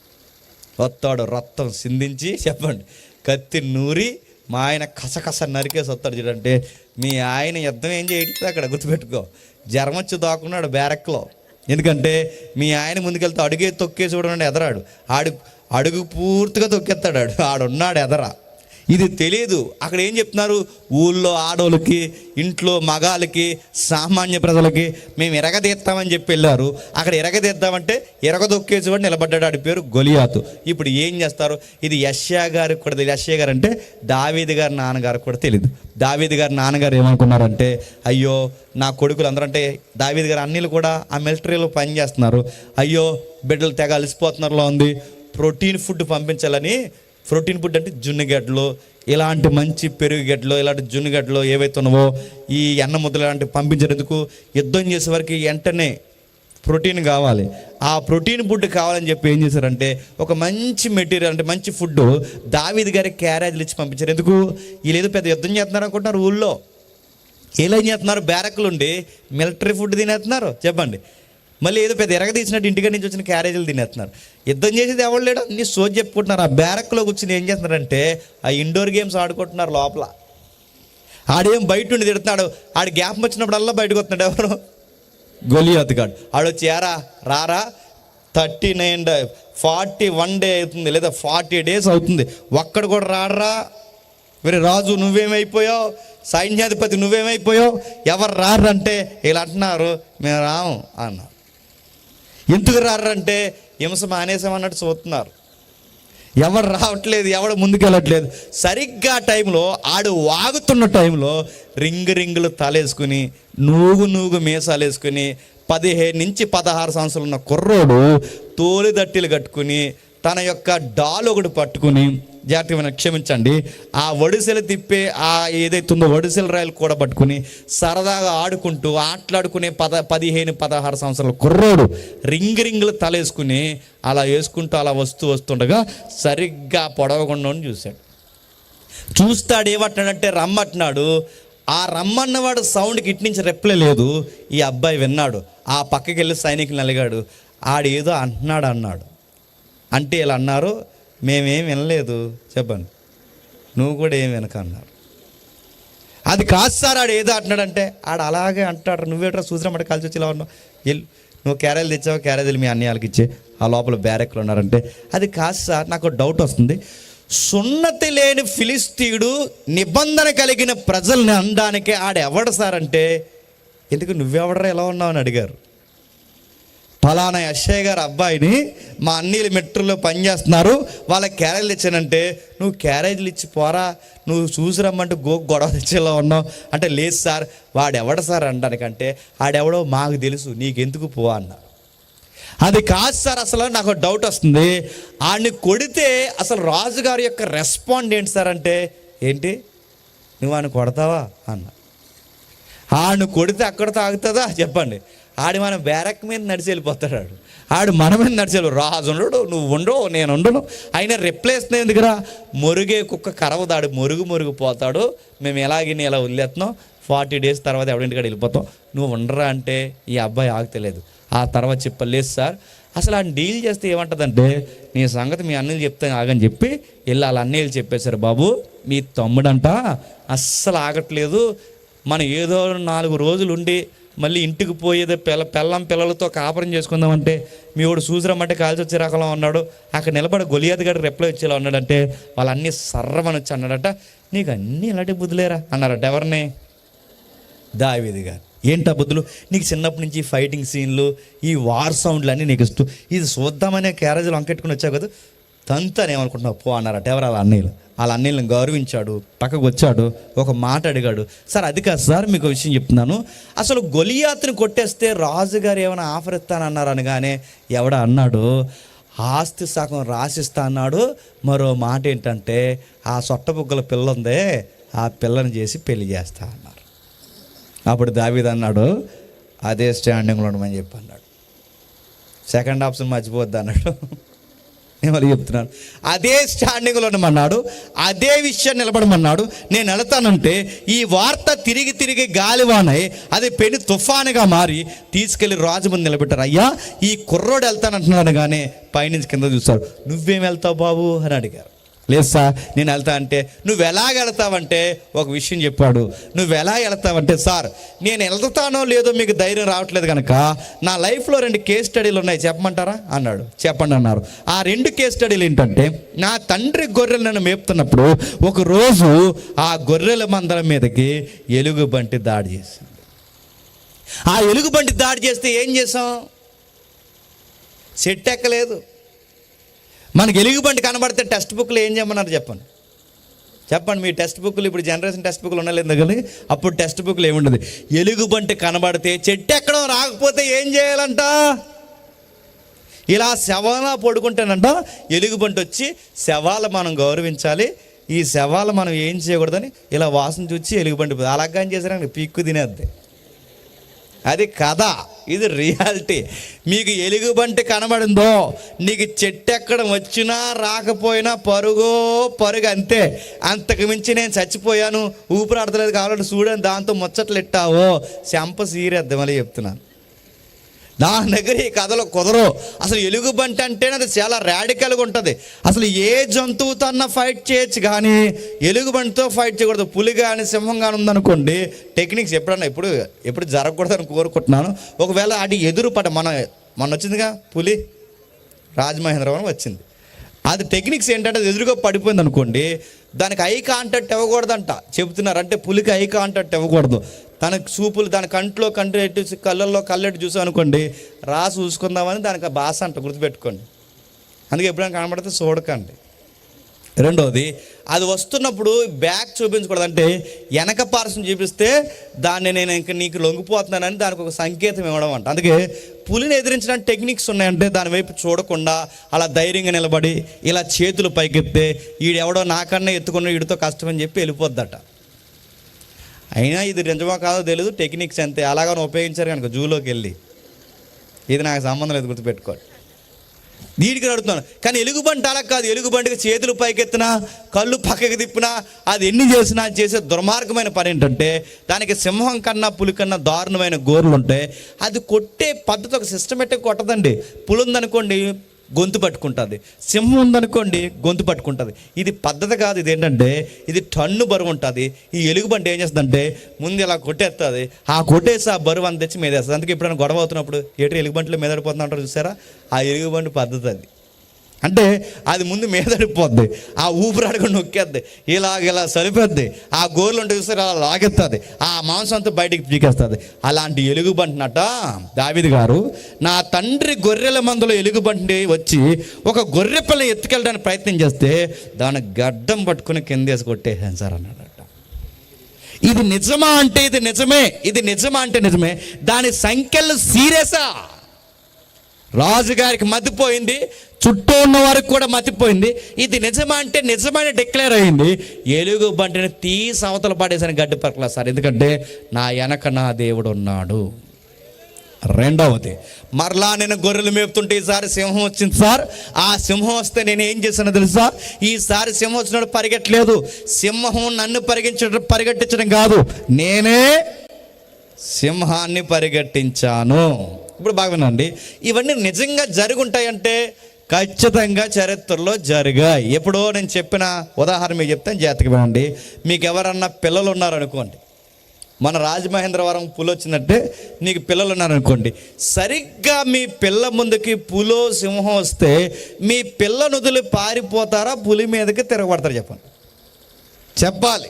వస్తాడు రక్తం సిందించి చెప్పండి కత్తి నూరి మా ఆయన కసకస నరికేసి వస్తాడు. చూడంటే మీ ఆయన యుద్ధం ఏం చేయట్లేదు అక్కడ, గుర్తుపెట్టుకో. జ్వరం వచ్చి దాక్కున్నాడు బ్యారక్లో. ఎందుకంటే మీ ఆయన ముందుకెళ్తే అడుగే తొక్కేసి చూడండి ఎదరాడు, అడుగు పూర్తిగా తొక్కేస్తాడు ఆడున్నాడు ఎదరా. ఇది తెలియదు. అక్కడ ఏం చెప్తున్నారు, ఊళ్ళో ఆడోళ్ళకి, ఇంట్లో మగాళ్ళకి, సామాన్య ప్రజలకి మేము ఎరగదీస్తామని చెప్పి వెళ్ళారు. అక్కడ ఎరగదీద్దామంటే ఎరగదొక్కేసేవాడు నిలబడ్డాడు, ఆడి పేరు గొలియాతు. ఇప్పుడు ఏం చేస్తారు? ఇది యెషయా గారికి కూడా తెలియదు. యెషయా గారు అంటే దావీదు గారి నాన్నగారికి కూడా తెలియదు. దావీదు గారి నాన్నగారు ఏమనుకున్నారంటే, అయ్యో నా కొడుకులు అందరూ, అంటే దావీదు గారి అన్నీలు కూడా ఆ మిలిటరీలో పనిచేస్తున్నారు, అయ్యో బిడ్డలు తెగ అలసిపోతున్నారులో ఉంది, ప్రోటీన్ ఫుడ్ పంపించాలని. ప్రోటీన్ ఫుడ్ అంటే జున్నుగడ్డలు, ఇలాంటి మంచి పెరుగుగడ్డలు, ఇలాంటి జున్నుగడ్డలు ఏవైతే ఉన్నావో ఈ అన్న ముద్దలు ఇలాంటివి పంపించేందుకు యుద్ధం చేసే వరకు వెంటనే ప్రోటీన్ కావాలి. ఆ ప్రోటీన్ ఫుడ్ కావాలని చెప్పి ఏం చేశారంటే ఒక మంచి మెటీరియల్ అంటే మంచి ఫుడ్ దావీదు గారికి క్యారేజీలు ఇచ్చి పంపించారు. ఎందుకు? వీళ్ళు ఏదో పెద్ద యుద్ధం చేస్తున్నారు అనుకుంటున్నారు. ఊళ్ళో ఏం చేస్తున్నారు, బ్యారక్లుండి మిలిటరీ ఫుడ్ తినేస్తున్నారు చెప్పండి. మళ్ళీ ఏదో పెద్ద ఎరగదీసినట్టు ఇంటికి నుంచి వచ్చిన క్యారేజీలు తినేస్తున్నారు. యుద్ధం చేసేది ఎవరు లేడు, అన్ని సోది చెప్పుకుంటున్నారు. ఆ బ్యారక్లో కూర్చుని ఏం చేస్తున్నారంటే ఆ ఇండోర్ గేమ్స్ ఆడుకుంటున్నారు లోపల. ఆడేం బయట ఉండి తిడుతున్నాడు, ఆడి గ్యాప్ వచ్చినప్పుడల్లా బయటకు వస్తున్నాడు. ఎవరు? గొలియాతు గాడు. ఆడొచ్చి రారా 41 డే అవుతుంది, లేదా 40 days అవుతుంది, ఒక్కడు కూడా రాడరా. వేరే రాజు నువ్వేమైపోయావు, సైన్యాధిపతి నువ్వేమైపోయావు, ఎవరు రారంటే వీళ్ళు అంటున్నారు మేము రాము అన్నారు. ఎందుకు రారంటే హింస మానేసామన్నట్టు చూస్తున్నారు. ఎవరు రావట్లేదు, ఎవడు ముందుకెళ్ళట్లేదు. సరిగ్గా టైంలో ఆడు వాగుతున్న టైంలో రింగులు తలేసుకుని నూగు మీసాలు వేసుకుని 15 నుంచి 16 సంవత్సరాలు ఉన్న కుర్రోడు తోలి దట్టిలు కట్టుకుని తన యొక్క డాల్ ఒకటి పట్టుకుని, జాగ్రత్తగా క్షమించండి, ఆ ఒడిసెలు తిప్పే ఆ ఏదైతే ఉందో ఒడిసెల రాయలు కూడా పట్టుకుని సరదాగా ఆడుకుంటూ ఆటలాడుకునే 15-16 సంవత్సరాల కుర్రోడు రింగులు తలేసుకుని అలా వేసుకుంటూ అలా వస్తుండగా సరిగ్గా పొడవకుండా చూశాడు. చూస్తాడు, ఏమంటున్నాడంటే రమ్మంటున్నాడు. ఆ రమ్మన్నవాడు సౌండ్కి ఇటు నుంచి రెప్లే లేదు. ఈ అబ్బాయి విన్నాడు, ఆ పక్కకి వెళ్ళి సైనికులు అలిగాడు, ఆడేదో అన్నాడు. అంటే ఇలా అన్నారు, మేమేం వినలేదు, చెప్పండి, నువ్వు కూడా ఏం వినక అన్నారు. అది కాదు సార్, ఆడు ఏదో అంటున్నాడంటే ఆడు అలాగే అంటాడు. నువ్వేట్రా చూసినమాట కలిసి వచ్చి ఇలా ఉన్నావు, వెళ్ళు నువ్వు క్యారేజ్ తెచ్చావు, క్యారేజ్ వెళ్ళి మీ అన్నయ్యకి ఇచ్చే, ఆ లోపల బ్యారెక్లు ఉన్నారంటే అది కాదు సార్. నాకు డౌట్ వస్తుంది, సున్నతి లేని ఫిలిస్తీయుడు నిబంధన కలిగిన ప్రజల్ని అనడానికే ఆడెవడు సార్ అంటే, ఎందుకు నువ్వెవడరా ఎలా ఉన్నావు అని అడిగారు. ఫలానా యశ్ఐ గారు అబ్బాయిని మా అన్నీళ్ళు మెట్రోలో పనిచేస్తున్నారు, వాళ్ళకి క్యారేజీలు ఇచ్చానంటే, నువ్వు క్యారేజీలు ఇచ్చి పోరా, నువ్వు చూసి రమ్మంటే గొడవ తెచ్చేలా ఉన్నావు అంటే, లేదు సార్ వాడెవడ సార్ అనడానికంటే, ఆడెవడో మాకు తెలుసు, నీకెందుకు పో అన్నారు. అది కాదు సార్, అసలు నాకు డౌట్ వస్తుంది, ఆడిని కొడితే అసలు రాజుగారి యొక్క రెస్పాండ్ ఏంటి సార్ అంటే, ఏంటి నువ్వు ఆయన కొడతావా అన్న. ఆడిని కొడితే అక్కడితో ఆగుతుందా చెప్పండి, ఆడి మన బ్యారక్ మీద నడిచి వెళ్ళిపోతాడు, ఆడు మన మీద నడిచి రాజు ఉండడు, నువ్వు ఉండవు, నేను ఉండను, అయినా రిప్లేస్ ఎందుకురా, మొరుగే కుక్క కరవదాడు, మొరుగు పోతాడు, మేము ఎలాగిని ఎలా వదిలేస్తున్నాం, 40 days తర్వాత ఎవడింటికాడ వెళ్ళిపోతాం, నువ్వు ఉండరా అంటే ఈ అబ్బాయి ఆగుతలేదు. ఆ తర్వాత చెప్పలేదు సార్, అసలు ఆయన డీల్ చేస్తే ఏమంటుందంటే, నీ సంగతి మీ అన్నయ్యలు చెప్తాను ఆగని చెప్పి వెళ్ళి వాళ్ళ అన్నయ్యలు చెప్పేశారు, బాబు మీ తమ్ముడంట అస్సలు ఆగట్లేదు, మనం ఏదో 4 రోజులు ఉండి మళ్ళీ ఇంటికి పోయేదే పిల్లలతో కాపురం చేసుకుందామంటే మీ వాడు చూసిరమ్మంటే కాల్చి వచ్చే రకంలో ఉన్నాడు, అక్కడ నిలబడి గొలియాత్ గడి రెప్లై వచ్చేలా ఉన్నాడంటే వాళ్ళు అన్నీ సర్రమని వచ్చి అన్నాడట, నీకు అన్నీ ఇలాంటి బుద్ధులేరా అన్నారట. ఎవరిని? దావీదు గారు. ఏంటా బుద్ధులు నీకు? చిన్నప్పటి నుంచి ఫైటింగ్ సీన్లు, ఈ వార్ సౌండ్లు అన్నీ నీకు ఇష్టం, ఇది చూద్దామనే క్యారేజీలు అంకెట్టుకుని వచ్చావు కదా, తంతని ఏమనుకుంటున్నావు పో అన్నారట. ఎవరు? వాళ్ళ అన్నయ్యలు. వాళ్ళ అన్నయ్యలను గౌరవించాడు, పక్కకు వచ్చాడు, ఒక మాట అడిగాడు. సార్ అది కాదు సార్, మీకు విషయం చెప్తున్నాను, అసలు గొలియాతుని కొట్టేస్తే రాజుగారు ఏమైనా ఆఫర్ ఇస్తానన్నారు అనగానే ఎవడ అన్నాడు, ఆస్తి సగం రాసిస్తా అన్నాడు, మరో మాట ఏంటంటే ఆ సొట్టబుగ్గల పిల్ల ఉందే ఆ పిల్లని చేసి పెళ్లి చేస్తా అన్నారు. అప్పుడు దావీదు అన్నాడు, అదే స్టాండింగ్లో ఉండమని చెప్పి అన్నాడు. సెకండ్ ఆప్షన్ మర్చిపోద్ది అన్నాడు. నేను మరి చెప్తున్నాను, అదే స్టాండింగ్లో ఉండమన్నాడు, అదే విషయం నిలబడమన్నాడు. నేను వెళతానంటే ఈ వార్త తిరిగి గాలివానై అది పెను తుఫానుగా మారి తీసుకెళ్ళి రాజు ముందు నిలబెట్టారు. అయ్యా ఈ కుర్రోడు వెళ్తానంటున్నాడు కానీ పైనుంచి కింద చూస్తారు. నువ్వేం వెళ్తావు బాబు అని అడిగారు. లేదు సార్ నేను వెళ్తా అంటే, నువ్వు ఎలాగ వెళ్తావంటే ఒక విషయం చెప్పాడు. నువ్వు ఎలా వెళ్తావంటే, సార్ నేను వెళ్తానో లేదో మీకు ధైర్యం రావట్లేదు కనుక నా లైఫ్లో 2 కేస్ స్టడీలు ఉన్నాయి, చెప్పమంటారా అన్నాడు. చెప్పండి అన్నారు. ఆ 2 కేస్ స్టడీలు ఏంటంటే, నా తండ్రి గొర్రెలు నన్ను మేపుతున్నప్పుడు ఒకరోజు ఆ గొర్రెల మందల మీదకి ఎలుగుబంటి దాడి చేసింది. ఆ ఎలుగుబంటి దాడి చేస్తే ఏం చేసాం? సెట్ ఎక్కలేదు. మనకి ఎలుగుబంటి కనబడితే టెక్స్ట్ బుక్లు ఏం చేయమన్నారు చెప్పండి మీ టెక్స్ట్ బుక్లు ఇప్పుడు జనరేషన్ టెక్స్ట్ బుక్లు ఉండలేదు కానీ అప్పుడు టెక్స్ట్ బుక్లు ఏముండదు. ఎలుగుబంటి కనబడితే చెట్టు ఎక్కడో రాకపోతే ఏం చేయాలంట? ఇలా శవాల పడుకుంటానంట ఎలుగుబంటి వచ్చి శవాలు మనం గౌరవించాలి, ఈ శవాలు మనం ఏం చేయకూడదని ఇలా వాసన చూసి ఎలుగుబంటి అలాగని చేశారని పీక్కు తినేద్ది. అది కథ, ఇది రియాలిటీ. మీకు ఎలుగుబంటి కనబడిందో నీకు చెట్టు ఎక్కడం వచ్చినా రాకపోయినా పరుగు అంతే. అంతకు మించి నేను చచ్చిపోయాను ఊపిరాడతలేదు కావాలంటే చూడని దాంతో ముచ్చట్లు ఇట్టావో చెంప సీరేద్ది. మళ్ళీ చెప్తున్నాను, దాని దగ్గర ఈ కథలో కుదరో. అసలు ఎలుగుబంటి అంటేనే అది చాలా రాడికల్గా ఉంటుంది. అసలు ఏ జంతువుతో అన్నా ఫైట్ చేయొచ్చు కానీ ఎలుగుబంటితో ఫైట్ చేయకూడదు. పులి కానీ సింహం కానీ ఉందనుకోండి, టెక్నిక్స్ ఎప్పుడు జరగకూడదని కోరుకుంటున్నాను. ఒకవేళ అది ఎదురుపట మొన్న వచ్చిందిగా పులి, రాజమహేంద్రవరం వచ్చింది. అది టెక్నిక్స్ ఏంటంటే అది ఎదురుగా పడిపోయింది అనుకోండి, దానికి ఐ కాంటాక్ట్ ఇవ్వకూడదంట చెబుతున్నారు. అంటే పులికి ఐ కాంటాక్ట్ ఇవ్వకూడదు. తన చూపులు దాని కంట్లో ఎట్టు కళ్ళల్లో కళ్ళెట్టు చూసాం అనుకోండి, చూసుకుందామని దానికి భాష అంట, గుర్తుపెట్టుకోండి. అందుకే ఎప్పుడైనా కనబడితే చూడకండి. రెండోది, అది వస్తున్నప్పుడు బ్యాక్ చూపించకూడదు. అంటే వెనక పార్శ్వం చూపిస్తే దాన్ని నేను ఇంక నీకు లొంగిపోతున్నానని దానికి ఒక సంకేతం ఇవ్వడం అంట. అందుకే పులిని ఎదిరించడానికి టెక్నిక్స్ ఉన్నాయంటే దాని వైపు చూడకుండా అలా ధైర్యంగా నిలబడి ఇలా చేతులు పైకెత్తే ఈడెవడో నాకన్నా ఎత్తుకున్న వీడితో కష్టమని చెప్పి వెళ్ళిపోద్దట. అయినా ఇది నిజమో కాదో తెలియదు, టెక్నిక్స్ అంతే. అలాగని ఉపయోగించారు కనుక జూలోకి వెళ్ళి, ఇది నాకు సంబంధం లేదు, గుర్తుపెట్టుకోండి. దీనికి అడుగుతున్నాను. కానీ ఎలుగుబంటి అలా కాదు. ఎలుగుబంటికి చేతులు పైకెత్తినా, కళ్ళు పక్కకి తిప్పినా, అది ఎన్ని చేసినా చేసే దుర్మార్గమైన పని ఏంటంటే, దానికి సింహం కన్నా పులి కన్నా దారుణమైన గోర్లు ఉంటాయి. అది కొట్టే పద్ధతి ఒక సిస్టమేటిక్ కొట్టదండి. పులి ఉందనుకోండి గొంతు పట్టుకుంటుంది, సింహం ఉందనుకోండి గొంతు పట్టుకుంటుంది. ఇది పద్ధతి కాదు. ఇది ఏంటంటే ఇది టన్ను బరువు ఉంటుంది. ఈ ఎలుగుబంటి ఏం చేస్తుందంటే ముందు ఇలా కొట్టేస్తుంది, ఆ కొట్టేసి ఆ బరువు అంత తెచ్చి మీదేస్తుంది. అందుకే ఎప్పుడైనా గొడవ అవుతున్నప్పుడు ఏటి ఎలుగుబంటిలో మీదడిపోతుంది అంటారు చూసారా, ఆ ఎలుగుబంటి పద్ధతి అది. అంటే అది ముందు మీదడిపోద్ది, ఆ ఊపిరాడుకొని నొక్కేద్ది, ఇలా సరిపోద్ది, ఆ గోర్లు ఉంటే చూస్తే అలా లాగెస్తుంది, ఆ మాంసం అంతా బయటికి పీకేస్తుంది. అలాంటి ఎలుగుబంటినట దావీదు గారు, నా తండ్రి గొర్రెల మందులో ఎలుగుబంటి వచ్చి ఒక గొర్రె పిల్ల ఎత్తుకెళ్ళడానికి ప్రయత్నం చేస్తే దాన్ని గడ్డం పట్టుకుని కిందేసి కొట్టేసాను సార్ అన్నాడట. ఇది నిజమా అంటే ఇది నిజమే, ఇది నిజమా అంటే నిజమే. దాని సంఖ్యలు సీరియసా? రాజుగారికి మతిపోయింది, చుట్టూ ఉన్న వారికి కూడా మతిపోయింది. ఇది నిజమా అంటే నిజమైన డిక్లేర్ అయింది. ఎలుగుబంటిని తీసి అవతల పడేసాను గడ్డి పక్కల సార్, ఎందుకంటే నా వెనక నా దేవుడు ఉన్నాడు. రెండవది, మరలా నేను గొర్రెలు మేపుతుంటే ఈసారి సింహం వచ్చింది సార్. ఆ సింహం వస్తే నేను ఏం చేశానో తెలుసా? ఈసారి సింహం వచ్చినప్పుడు పరిగెట్టలేదు. సింహం నన్ను పరిగెట్టించడం కాదు, నేనే సింహాన్ని పరిగెట్టించాను. ఇప్పుడు బాగా వినండి, ఇవన్నీ నిజంగా జరుగుంటాయంటే ఖచ్చితంగా చరిత్రలో జరిగాయి. ఎప్పుడో నేను చెప్పిన ఉదాహరణ మీకు చెప్తాను, జాగ్రత్తగా వినండి. మీకు ఎవరన్నా పిల్లలు ఉన్నారనుకోండి, మన రాజమహేంద్రవరం పులి వచ్చిందంటే నీకు పిల్లలు ఉన్నారనుకోండి, సరిగ్గా మీ పిల్ల ముందుకి పులో సింహం వస్తే మీ పిల్ల నుదులు పారిపోతారా, పులి మీదకి తిరగబడతారు? చెప్పాలి.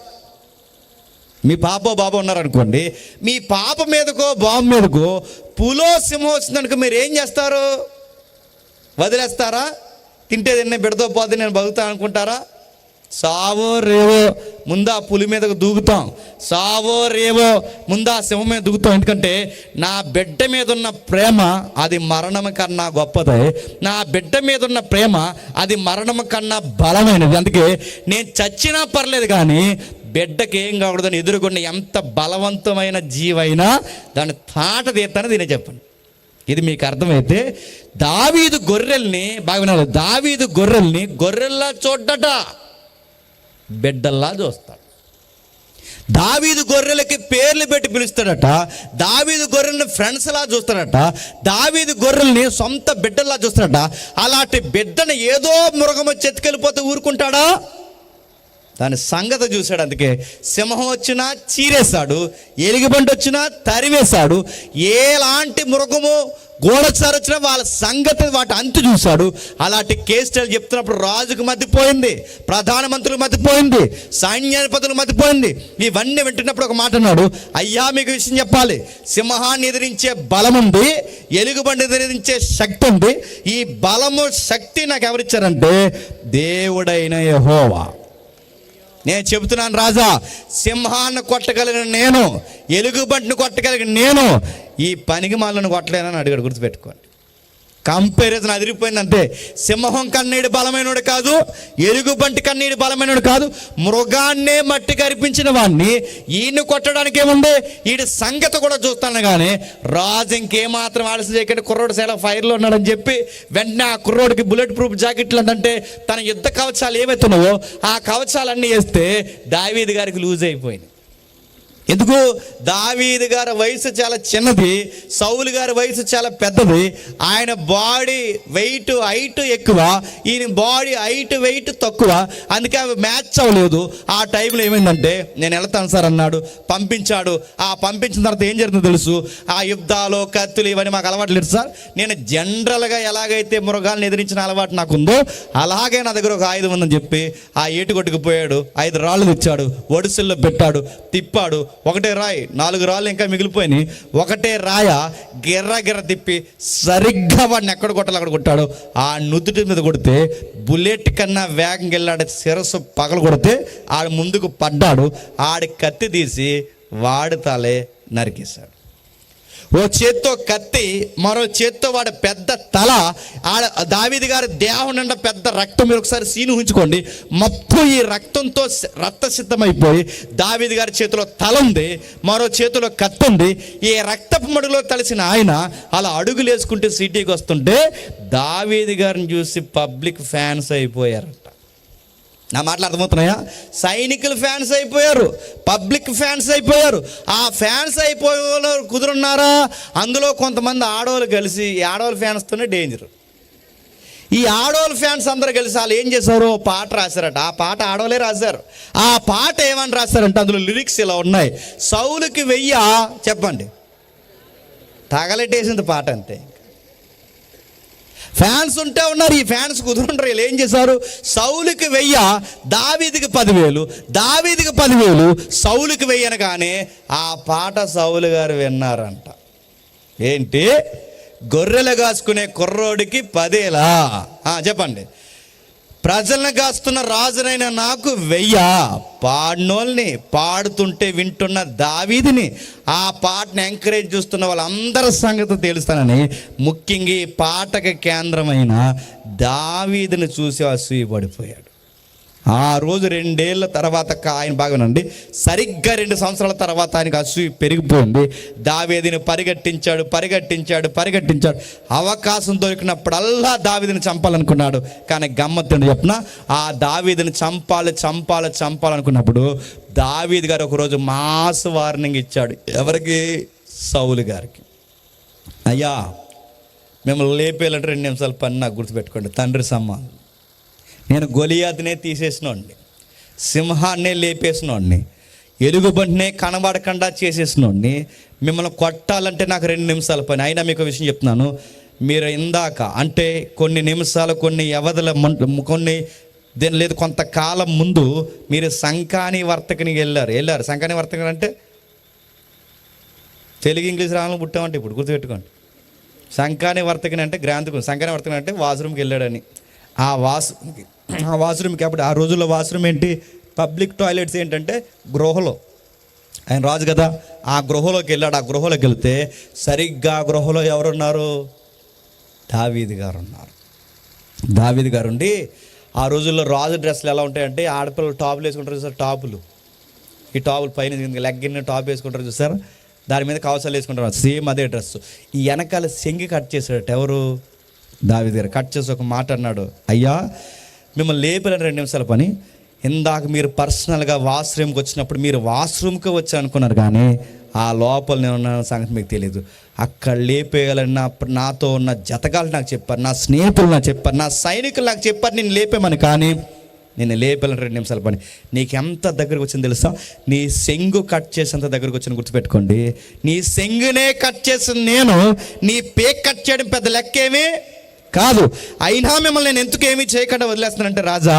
మీ పాపో బాబో ఉన్నారనుకోండి, మీ పాప మీదకో బాబు మీదకో పులో సింహం వచ్చిందనుకో మీరు ఏం చేస్తారు? వదిలేస్తారా? తింటే తిన్నే బిడ్డతో పోతే నేను బతుకుతాను అనుకుంటారా? సావో రేవో ముందా పులి మీదకు దూకుతాం, సావో రేవో ముందా సింహం మీద దూకుతాం. ఎందుకంటే నా బిడ్డ మీద ఉన్న ప్రేమ అది మరణం కన్నా గొప్పదే. నా బిడ్డ మీద ఉన్న ప్రేమ అది మరణం కన్నా బలమైనది. అందుకే నేను చచ్చినా పర్లేదు కానీ బిడ్డకి ఏం కాకూడదని ఎదుర్కొన్న ఎంత బలవంతమైన జీవైనా దాన్ని తాట తీస్తానని దీనే చెప్పండి. ఇది మీకు అర్థమైతే దావీదు గొర్రెల్ని బాగా వినాలి, దావీదు గొర్రెల్ని గొర్రెల్లా చూడ్డట, బిడ్డల్లా చూస్తాడు. దావీదు గొర్రెలకి పేర్లు పెట్టి పిలుస్తాడట, దావీదు గొర్రెల్ని ఫ్రెండ్స్లా చూస్తాడట, దావీదు గొర్రెల్ని సొంత బిడ్డల్లా చూస్తాడట. అలాంటి బిడ్డను ఏదో మృగము చెత్తుకెళ్ళిపోతే ఊరుకుంటాడా? దాని సంగతి చూశాడు. అందుకే సింహం వచ్చినా చీరేశాడు, ఎలుగుబంటి వచ్చినా తరివేశాడు, ఎలాంటి మృగము గోడచారు వచ్చినా వాళ్ళ సంగతి వాటి అంతు చూశాడు. అలాంటి కేసులు చెప్తున్నప్పుడు రాజుకు మతిపోయింది, ప్రధానమంత్రులకు మతిపోయింది, సైన్యాధిపతులకు మతిపోయింది. ఇవన్నీ వింటున్నప్పుడు ఒక మాట అన్నాడు, అయ్యా మీకు విషయం చెప్పాలి, సింహాన్ని ఎదిరించే బలం ఉంది, ఎలుగుబండి ఎదిరించే శక్తి ఉంది. ఈ బలము శక్తి నాకు ఎవరిచ్చారంటే దేవుడైన యెహోవా. నేను చెబుతున్నాను రాజా, సింహాన్ని కొట్టగలిగిన నేను, ఎలుగుబంటిని కొట్టగలిగిన నేను ఈ పనికి మాలను కొట్టలేనని అడిగాడు. గుర్తుపెట్టుకోండి. కంపారిజన్ అదిరిపోయిందంటే సింహం కన్నీడు బలమైనడు కాదు, ఎలుగుబంటి కన్నీడు బలమైనడు కాదు, మృగాన్నే మట్టి కరిపించిన వాడిని ఈయన్ని కొట్టడానికి ఏముంది, ఈడి సంగతి కూడా చూస్తాను. కానీ రాజు ఇంకేమాత్రం ఆలస్యం చేయకండి, కుర్రోడు చాలా ఫైర్లో ఉన్నాడని చెప్పి వెంటనే ఆ కుర్రోడికి బుల్లెట్ ప్రూఫ్ జాకెట్లు అంటే తన యుద్ధ కవచాలు ఏవైతున్నావో ఆ కవచాలన్నీ వేస్తే దావీదు గారికి లూజ్ అయిపోయింది. ఎందుకు? దావీదు గారి వయసు చాలా చిన్నది, సౌలు గారి వయసు చాలా పెద్దది. ఆయన బాడీ వెయిట్ హైట్ ఎక్కువ, ఈయన బాడీ హైట్ వెయిట్ తక్కువ. అందుకే అవి మ్యాచ్ అవ్వలేదు. ఆ టైంలో ఏమైందంటే నేను వెళ్తాను సార్ అన్నాడు, పంపించాడు. ఆ పంపించిన తర్వాత ఏం జరుగుతుందో తెలుసు, ఆ యుద్ధాలు కత్తులు ఇవన్నీ మాకు అలవాటు లేదు సార్. నేను జనరల్గా ఎలాగైతే మృగాలను ఎదిరించిన అలవాటు నాకు ఉందో అలాగే నా దగ్గర ఒక ఆయుధం ఉందని చెప్పి ఆ ఏటుకొట్టుకు పోయాడు. 5 రాళ్ళు తెచ్చాడు, ఒడిసిల్లో పెట్టాడు, తిప్పాడు. ఒకటే రాయి, 4 రాళ్ళు ఇంకా మిగిలిపోయినాయి. ఒకటే రాయ గిర్ర తిప్పి సరిగ్గా వాడిని ఎక్కడ కొట్టాలి అక్కడ కొట్టాడు. ఆ నుదుటి మీద కొడితే బుల్లెట్ కన్నా వేగంగా వెళ్ళాడు, శిరస్సు పగలు కొడితే ఆడు ముందుకు పడ్డాడు. ఆడి కత్తి తీసి వాడి తలే నరికేశాడు. ఓ చేత్తో కత్తి, మరో చేత్తో వాడి పెద్ద తల. దావీదు గారి దేహం నిండా పెద్ద రక్తం. మీరు ఒకసారి సీను ఊహించుకోండి. మొత్తం ఈ రక్తంతో రక్తసిద్ధమైపోయి దావీదు గారి చేతిలో తల ఉంది, మరో చేతిలో కత్తి ఉంది. ఈ రక్తపు మడుగులో తలిసిన ఆయన అలా అడుగులు వేసుకుంటే సిటీకి వస్తుంటే దావీదు గారిని చూసి పబ్లిక్ ఫ్యాన్స్ అయిపోయారట. నా మాటలు అర్థమవుతున్నాయా? సైనికులు ఫ్యాన్స్ అయిపోయారు, పబ్లిక్ ఫ్యాన్స్ అయిపోయారు. ఆ ఫ్యాన్స్ అయిపోయే కుదురున్నారా? అందులో కొంతమంది ఆడవాళ్ళు కలిసి, ఈ ఆడవాళ్ళ ఫ్యాన్స్తోనే డేంజర్. ఈ ఆడవాళ్ళ ఫ్యాన్స్ అందరూ కలిసి వాళ్ళు ఏం చేశారు? పాట రాశారట. ఆ పాట ఆడవాళ్ళే రాశారు. ఆ పాట ఏమని రాశారంటే అందులో లిరిక్స్ ఇలా ఉన్నాయి: సౌలుకి 1000 చెప్పండి, తగలెట్టేసింది పాట అంతే. ఫ్యాన్స్ ఉంటే ఉన్నారు, ఈ ఫ్యాన్స్ కుదురుంటారు. వీళ్ళు ఏం చేశారు? సౌలుకి 1000, దావీదుకి 10,000, దావీదుకి 10,000, సౌలుకి 1000 అనగానే ఆ పాట సౌలు గారు విన్నారంట. ఏంటి? గొర్రెలు కాసుకునే కుర్రోడికి 10,000 చెప్పండి. ప్రజలను కాస్తున్న రాజునైన నాకు 1000, పాడినోళ్ళని, పాడుతుంటే వింటున్న దావీదుని, ఆ పాటను ఎంకరేజ్ చూస్తున్న వాళ్ళందరి సంగతి తెలుస్తానని ముఖ్యంగా ఈ పాటకి కేంద్రమైన దావీదుని చూసి అసూయపడిపోయాడు. ఆ రోజు 2 ఏళ్ళ తర్వాత ఆయన బాగానండి, సరిగ్గా 2 సంవత్సరాల తర్వాత ఆయనకు అసూయ పెరిగిపోయింది. దావీదుని పరిగెట్టించాడు. అవకాశం దొరికినప్పుడల్లా దావీదుని చంపాలనుకున్నాడు. కానీ గమ్మత్తు చెప్పిన, ఆ దావీదుని చంపాలనుకున్నప్పుడు దావీదు గారు ఒకరోజు మాస్ వార్నింగ్ ఇచ్చాడు. ఎవరికి? సౌలు గారికి. అయ్యా, మిమ్మల్ని లేపేయాలంటే 2 నిమిషాల పని నాకు గుర్తుపెట్టుకోండి. తండ్రి సమ్మానం. నేను గొలియాతునే తీసేసినోడిని, సింహాన్నే లేపేసినోడిని, ఎలుగుబంటినే కనబడకుండా చేసేసినోడిని. మిమ్మల్ని కొట్టాలంటే నాకు 2 నిమిషాల పని. అయినా మీకు విషయం చెప్తున్నాను, మీరు ఇందాక అంటే కొన్ని నిమిషాలు, కొన్ని వ్యవధుల, కొన్ని లేదు కొంతకాలం ముందు మీరు సంకాని వర్తకునికి వెళ్ళారు. సంకాని వర్తకుని అంటే తెలుగు ఇంగ్లీష్ రావాలని పుట్టామంటే ఇప్పుడు గుర్తుపెట్టుకోండి. సంకాని వర్తకుని అంటే గ్రాంథికం, సంకాని వర్తకుని అంటే వాష్రూమ్కి వెళ్ళాడని. ఆ వాష్రూమ్కి అప్పుడు ఆ రోజుల్లో వాష్రూమ్ ఏంటి? పబ్లిక్ టాయిలెట్స్ ఏంటంటే గృహలో. ఆయన రాజు కదా, ఆ గృహలోకి వెళ్ళాడు. ఆ గృహలోకి వెళ్తే సరిగ్గా ఆ గృహలో ఎవరున్నారు? దావీదు గారు ఉన్నారు. దావీదు గారు ఉండి, ఆ రోజుల్లో రాజు డ్రెస్సులు ఎలా ఉంటాయంటే ఆడపిల్లలు టాపులు వేసుకుంటారు చూసారు, టాపులు. ఈ టాపులు పైన లెగ్గిన టాప్ వేసుకుంటారు చూసారు, దాని మీద కవసాలు వేసుకుంటారు, సేమ్ అదే డ్రెస్. ఈ వెనకాల సెంగి కట్ చేశాడట. ఎవరు? దావీదు గారు. కట్ చేసి ఒక మాట అన్నాడు: అయ్యా, మిమ్మల్ని లేపలేని 2 నిమిషాల పని. ఇందాక మీరు పర్సనల్గా వాష్రూమ్కి వచ్చినప్పుడు మీరు వాష్రూమ్కి వచ్చి అనుకున్నారు, కానీ ఆ లోపల నేను ఉన్న సంగతి మీకు తెలియదు. అక్కడ లేపేయాలని నాతో ఉన్న జతగాళ్ళు నాకు చెప్పారు, నా స్నేహితులు నాకు చెప్పారు, నా సైనికులు నాకు చెప్పారు నేను లేపేమని. కానీ నేను లేపలేని 2 నిమిషాల పని. నీకు ఎంత దగ్గరకు వచ్చింది తెలుసా? నీ సెంగు కట్ చేసేంత దగ్గరకు వచ్చింది. గుర్తుపెట్టుకోండి, నీ సెంగునే కట్ చేసిన నేను నీ పేక్ కట్ చేయడం పెద్ద లెక్కేమీ కాదు. అయినా మిమ్మల్ని నేను ఎందుకు ఏమీ చేయకుండా వదిలేస్తానంటే, రాజా,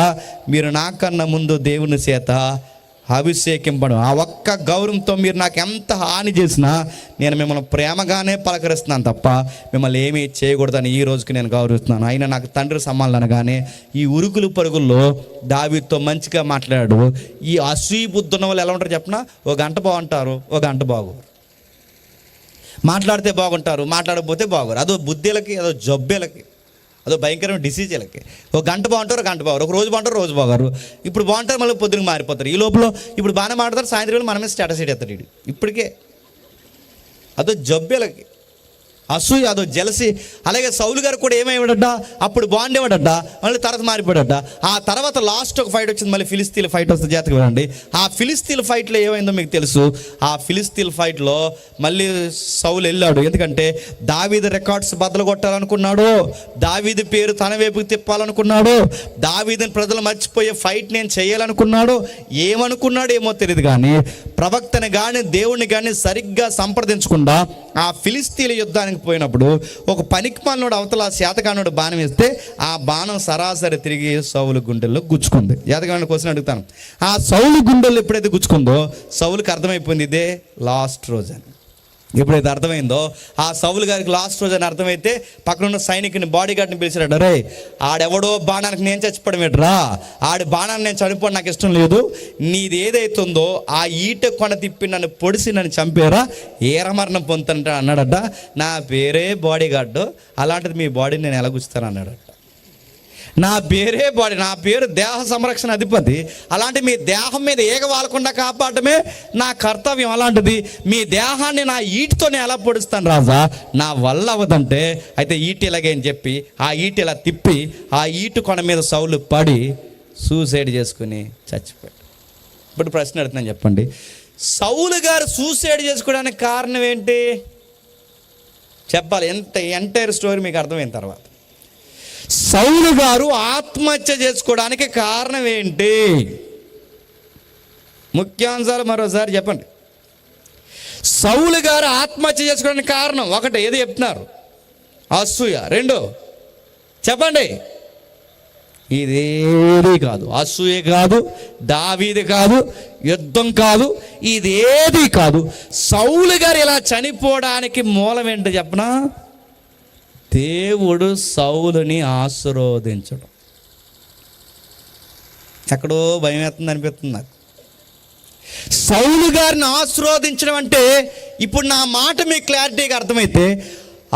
మీరు నాకన్నా ముందు దేవుని చేత అభిషేకింపడం, ఆ ఒక్క గౌరవంతో మీరు నాకు ఎంత హాని చేసినా నేను మిమ్మల్ని ప్రేమగానే పలకరిస్తున్నాను తప్ప మిమ్మల్ని ఏమీ చేయకూడదని ఈ రోజుకి నేను గౌరవిస్తున్నాను. అయినా నాకు తండ్రి సమానులు అనగానే ఈ ఉరుకులు పరుగుల్లో దావీదుతో మంచిగా మాట్లాడాడు. ఈ అసూయ బుద్ధి ఉన్న వాళ్ళు ఎలా ఉంటారు చెప్పనా? ఒక గంట బాగుంటారు, ఒక గంట బాగోరు. మాట్లాడితే బాగుంటారు, మాట్లాడకపోతే బాగోరు. అదో బుద్ధీలకి, అదో జబ్బేలకి, అదో భయంకరమైన డిసీజులకి. ఒక గంట బాగుంటారు, ఒక గంట బాగారు. ఒక రోజు బాగుంటారు, రోజు బాగారు. ఇప్పుడు బాగుంటారు, మళ్ళీ పొద్దున మారిపోతారు. ఈ లోపల ఇప్పుడు బాగానే మాట్లాడతారు, సాయంత్రం మనమే స్టేటస్ ఎత్తాడు వీడు. ఇప్పటికే అదో జబ్బేలకి, అసూయ, అదో జలసి. అలాగే సౌలు గారు కూడా ఏమయ్యాడట? అప్పుడు బాగుండేవాడట, మళ్ళీ తర్వాత మారిపోయాడట. ఆ తర్వాత లాస్ట్ ఒక ఫైట్ వచ్చింది, మళ్ళీ ఫిలిస్తీన్ల ఫైట్ వస్తుంది. జాతకు వెళ్ళండి. ఆ ఫిలిస్తీన్ల ఫైట్లో ఏమైందో మీకు తెలుసు. ఆ ఫిలిస్తీన్ల ఫైట్లో మళ్ళీ సౌలు వెళ్ళాడు. ఎందుకంటే దావీదు రికార్డ్స్ బద్దలు కొట్టాలనుకున్నాడు, దావీదు పేరు తన వైపుకి తిప్పాలనుకున్నాడు, దావీదుని ప్రజలు మర్చిపోయే ఫైట్ నేను చేయాలనుకున్నాడు. ఏమనుకున్నాడు ఏమో తెలియదు, కానీ ప్రవక్తని కానీ దేవుణ్ణి కానీ సరిగ్గా సంప్రదించకుండా ఆ ఫిలిస్తీన్ల యుద్ధానికి పోయినప్పుడు ఒక పనికిమాలినోడు అవతల శాతకానుడు బాణం వేస్తే ఆ బాణం సరాసరి తిరిగి సౌలు గుండెల్లో గుచ్చుకుంది. శాతకానుడు క్వశ్చన్ అడుగుతాను, ఆ సౌలు గుండెల్లో ఎప్పుడైతే గుచ్చుకుందో సౌలుకి అర్థమైపోయింది ఇదే లాస్ట్ రోజు అని. ఎప్పుడైతే అర్థమైందో, ఆ సౌలు గారికి లాస్ట్ రోజు అని అర్థమైతే పక్కనున్న సైనికుని బాడీ గార్డ్ని పిలిచాడు. రే, ఆడెవడో బాణానికి నేను చచ్చిపోవడం ఏంట్రా, ఆడి బాణాన్ని నేను చనిపోవడం నాకు ఇష్టం లేదు, నీది ఏదైతుందో ఆ ఈట కొన తిప్పి నన్ను పొడిసి నన్ను చంపేరా, ఏరమరణం పొందుతానంట అన్నాడట. నా పేరే బాడీ గార్డు, అలాంటిది మీ బాడీని నేను ఎలా గుచ్చుతాను అన్నాడట. నా పేరే బాడీ, నా పేరు దేహ సంరక్షణ అధిపతి, అలాంటి మీ దేహం మీద ఏగ వాలకుండా కాపాడటమే నా కర్తవ్యం. అలాంటిది మీ దేహాన్ని నా ఈటితో నేను ఎలా పొడుస్తాను రాజా, నా వల్ల అవ్వదంటే అయితే ఈటి ఇలాగే అని చెప్పి ఆ ఈటి ఇలా తిప్పి ఆ ఈటు కొన మీద సౌలు పడి సూసైడ్ చేసుకుని చచ్చిపోయాడు. ఇప్పుడు ప్రశ్న అడుగుతున్నాను, చెప్పండి, సౌలు గారు సూసైడ్ చేసుకోవడానికి కారణం ఏంటి చెప్పాలి. ఎంటైర్ స్టోరీ మీకు అర్థమైన తర్వాత సౌలు గారు ఆత్మహత్య చేసుకోవడానికి కారణం ఏంటి? ముఖ్యాంశాలు మరోసారి చెప్పండి. సౌలు గారు ఆత్మహత్య చేసుకోవడానికి కారణం ఒకటి, ఏది చెప్తున్నారు? అసూయ. రెండు చెప్పండి. ఇదేది కాదు, అసూయ కాదు, దావీదు కాదు, యుద్ధం కాదు, ఇదేది కాదు. సౌలు గారు ఇలా చనిపోవడానికి మూలం ఏంటో చెప్పనా? దేవుడు సౌలుని ఆశీర్వదించడం. ఎక్కడో భయం వేస్తుంది అనిపిస్తుంది నాకు. సౌలు గారిని ఆశీర్వదించడం అంటే, ఇప్పుడు నా మాట మీకు క్లారిటీగా అర్థమైతే,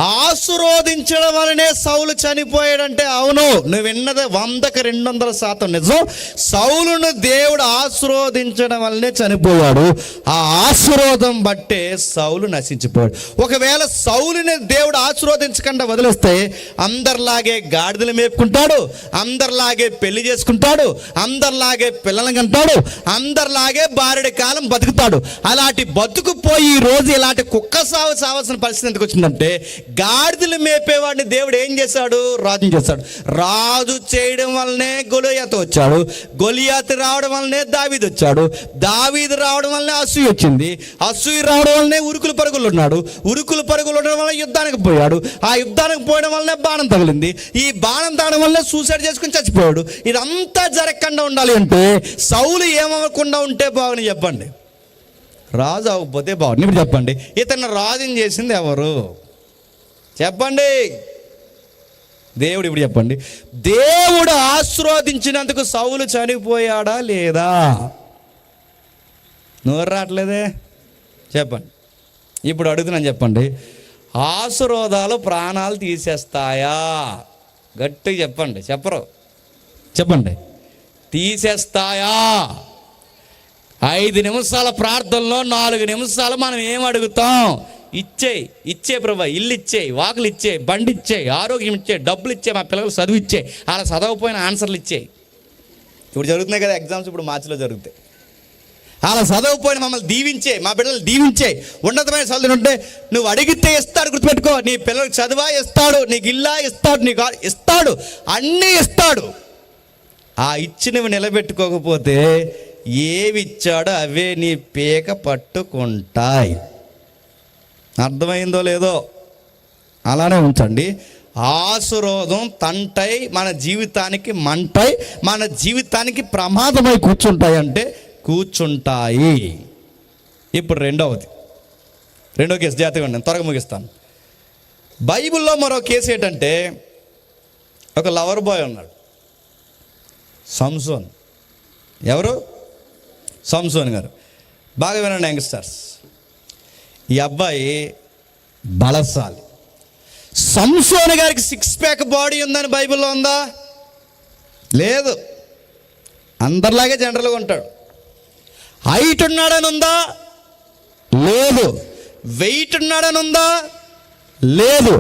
ఆశీర్వదించడం వలనే సౌలు చనిపోయాడంటే అవును, నువ్వు విన్నది 100కి 200% నిజం. సౌలును దేవుడు ఆశీర్వదించడం వల్లనే చనిపోయాడు. ఆ ఆశీర్వాదం బట్టే సౌలు నశించిపోయాడు. ఒకవేళ సౌలుని దేవుడు ఆశీర్వదించకుండా వదిలేస్తే అందరిలాగే గాడిదలు మేపుకుంటాడు, అందరిలాగే పెళ్లి చేసుకుంటాడు, అందరిలాగే పిల్లలను కంటాడు, అందరిలాగే భార్యడి కాలం బతుకుతాడు. అలాంటి బతుకుపోయి ఈ రోజు ఇలాంటి కుక్క సాగు సావాల్సిన పరిస్థితి ఎందుకు వచ్చిందంటే, గాడిదలు మేపేవాడిని దేవుడు ఏం చేశాడు? రాజు చేశాడు. రాజు చేయడం వల్లనే గొలియాతు వచ్చాడు, గొలియాతు రావడం వల్లనే దావీదు వచ్చాడు, దావీదు రావడం వల్లనే అసూయ వచ్చింది, అసూయ రావడం వల్లనే ఉరుకులు పరుగులు ఉన్నాడు, ఉరుకులు పరుగులు ఉండడం వల్ల యుద్ధానికి పోయాడు, ఆ యుద్ధానికి పోయడం వల్లనే బాణం తగిలింది, ఈ బాణం తగడం వల్లనే సూసైడ్ చేసుకుని చచ్చిపోయాడు. ఇదంతా జరగకుండా ఉండాలి అంటే సౌలు ఏమవ్వకుండా ఉంటే బాగుని చెప్పండి? రాజు అవ్వకపోతే బాగుంది. ఇప్పుడు చెప్పండి, ఇతను రాజుని చేసింది ఎవరు చెప్పండి? దేవుడు. ఇప్పుడు చెప్పండి, దేవుడు ఆశీర్వదించినందుకు సౌలు చనిపోయాడా లేదా? నోరు రావట్లేదే, చెప్పండి. ఇప్పుడు అడుగుతున్నాను, చెప్పండి, ఆశీర్వాదాలు ప్రాణాలు తీసేస్తాయా? గట్టిగా చెప్పండి. చెప్పరు, చెప్పండి. తీసేస్తాయా? 5 నిమిషాల ప్రార్థనలో 4 నిమిషాలు మనం ఏం అడుగుతాం? ఇచ్చే ప్రభా, ఇల్లు ఇచ్చేయి, వాకులు ఇచ్చేయి, బండి ఇచ్చేయి, ఆరోగ్యం ఇచ్చేయి, డబ్బులు ఇచ్చేయి, మా పిల్లలకు చదువు ఇచ్చేయి, అలా చదవకపోయిన ఆన్సర్లు ఇచ్చేయి. ఇప్పుడు జరుగుతున్నాయి కదా ఎగ్జామ్స్, ఇప్పుడు మార్చిలో జరుగుతాయి. అలా చదవకపోయిన మమ్మల్ని దీవించే, మా పిల్లలు దీవించే, ఉన్నతమైన చదువులు ఉంటే నువ్వు అడిగితే ఇస్తాడు. గుర్తుపెట్టుకో, నీ పిల్లలకు చదువా ఇస్తాడు, నీకు ఇల్లా ఇస్తాడు, నీకు ఇస్తాడు, అన్నీ ఇస్తాడు. ఆ ఇచ్చినవి నిలబెట్టుకోకపోతే ఏవి ఇచ్చాడో అవే నీ పీక పట్టుకుంటాయి. అర్థమైందో లేదో? అలానే ఉంచండి. ఆశీర్వాదం తంటై మన జీవితానికి మంటై మన జీవితానికి ప్రమాదమై కూర్చుంటాయి అంటే కూర్చుంటాయి. ఇప్పుడు రెండో కేసు జాగ్రత్తగా ఉండండి, త్వరగా ముగిస్తాను. బైబిల్లో మరో కేసు ఏంటంటే, ఒక లవర్ బాయ్ ఉన్నాడు, సంసోన్. ఎవరు? సంసోన్ గారు. బాగా వినండి యంగ్స్టర్స్, ఈ అబ్బాయి బలశాలి. సంసోన్ గారికి 6 ప్యాక్ బాడీ ఉందని బైబిల్లో ఉందా? లేదు. అందరిలాగే జనరల్గా ఉంటాడు. హైట్ ఉన్నాడని ఉందా? లేదు. వెయిట్ ఉన్నాడని ఉందా? లేదు.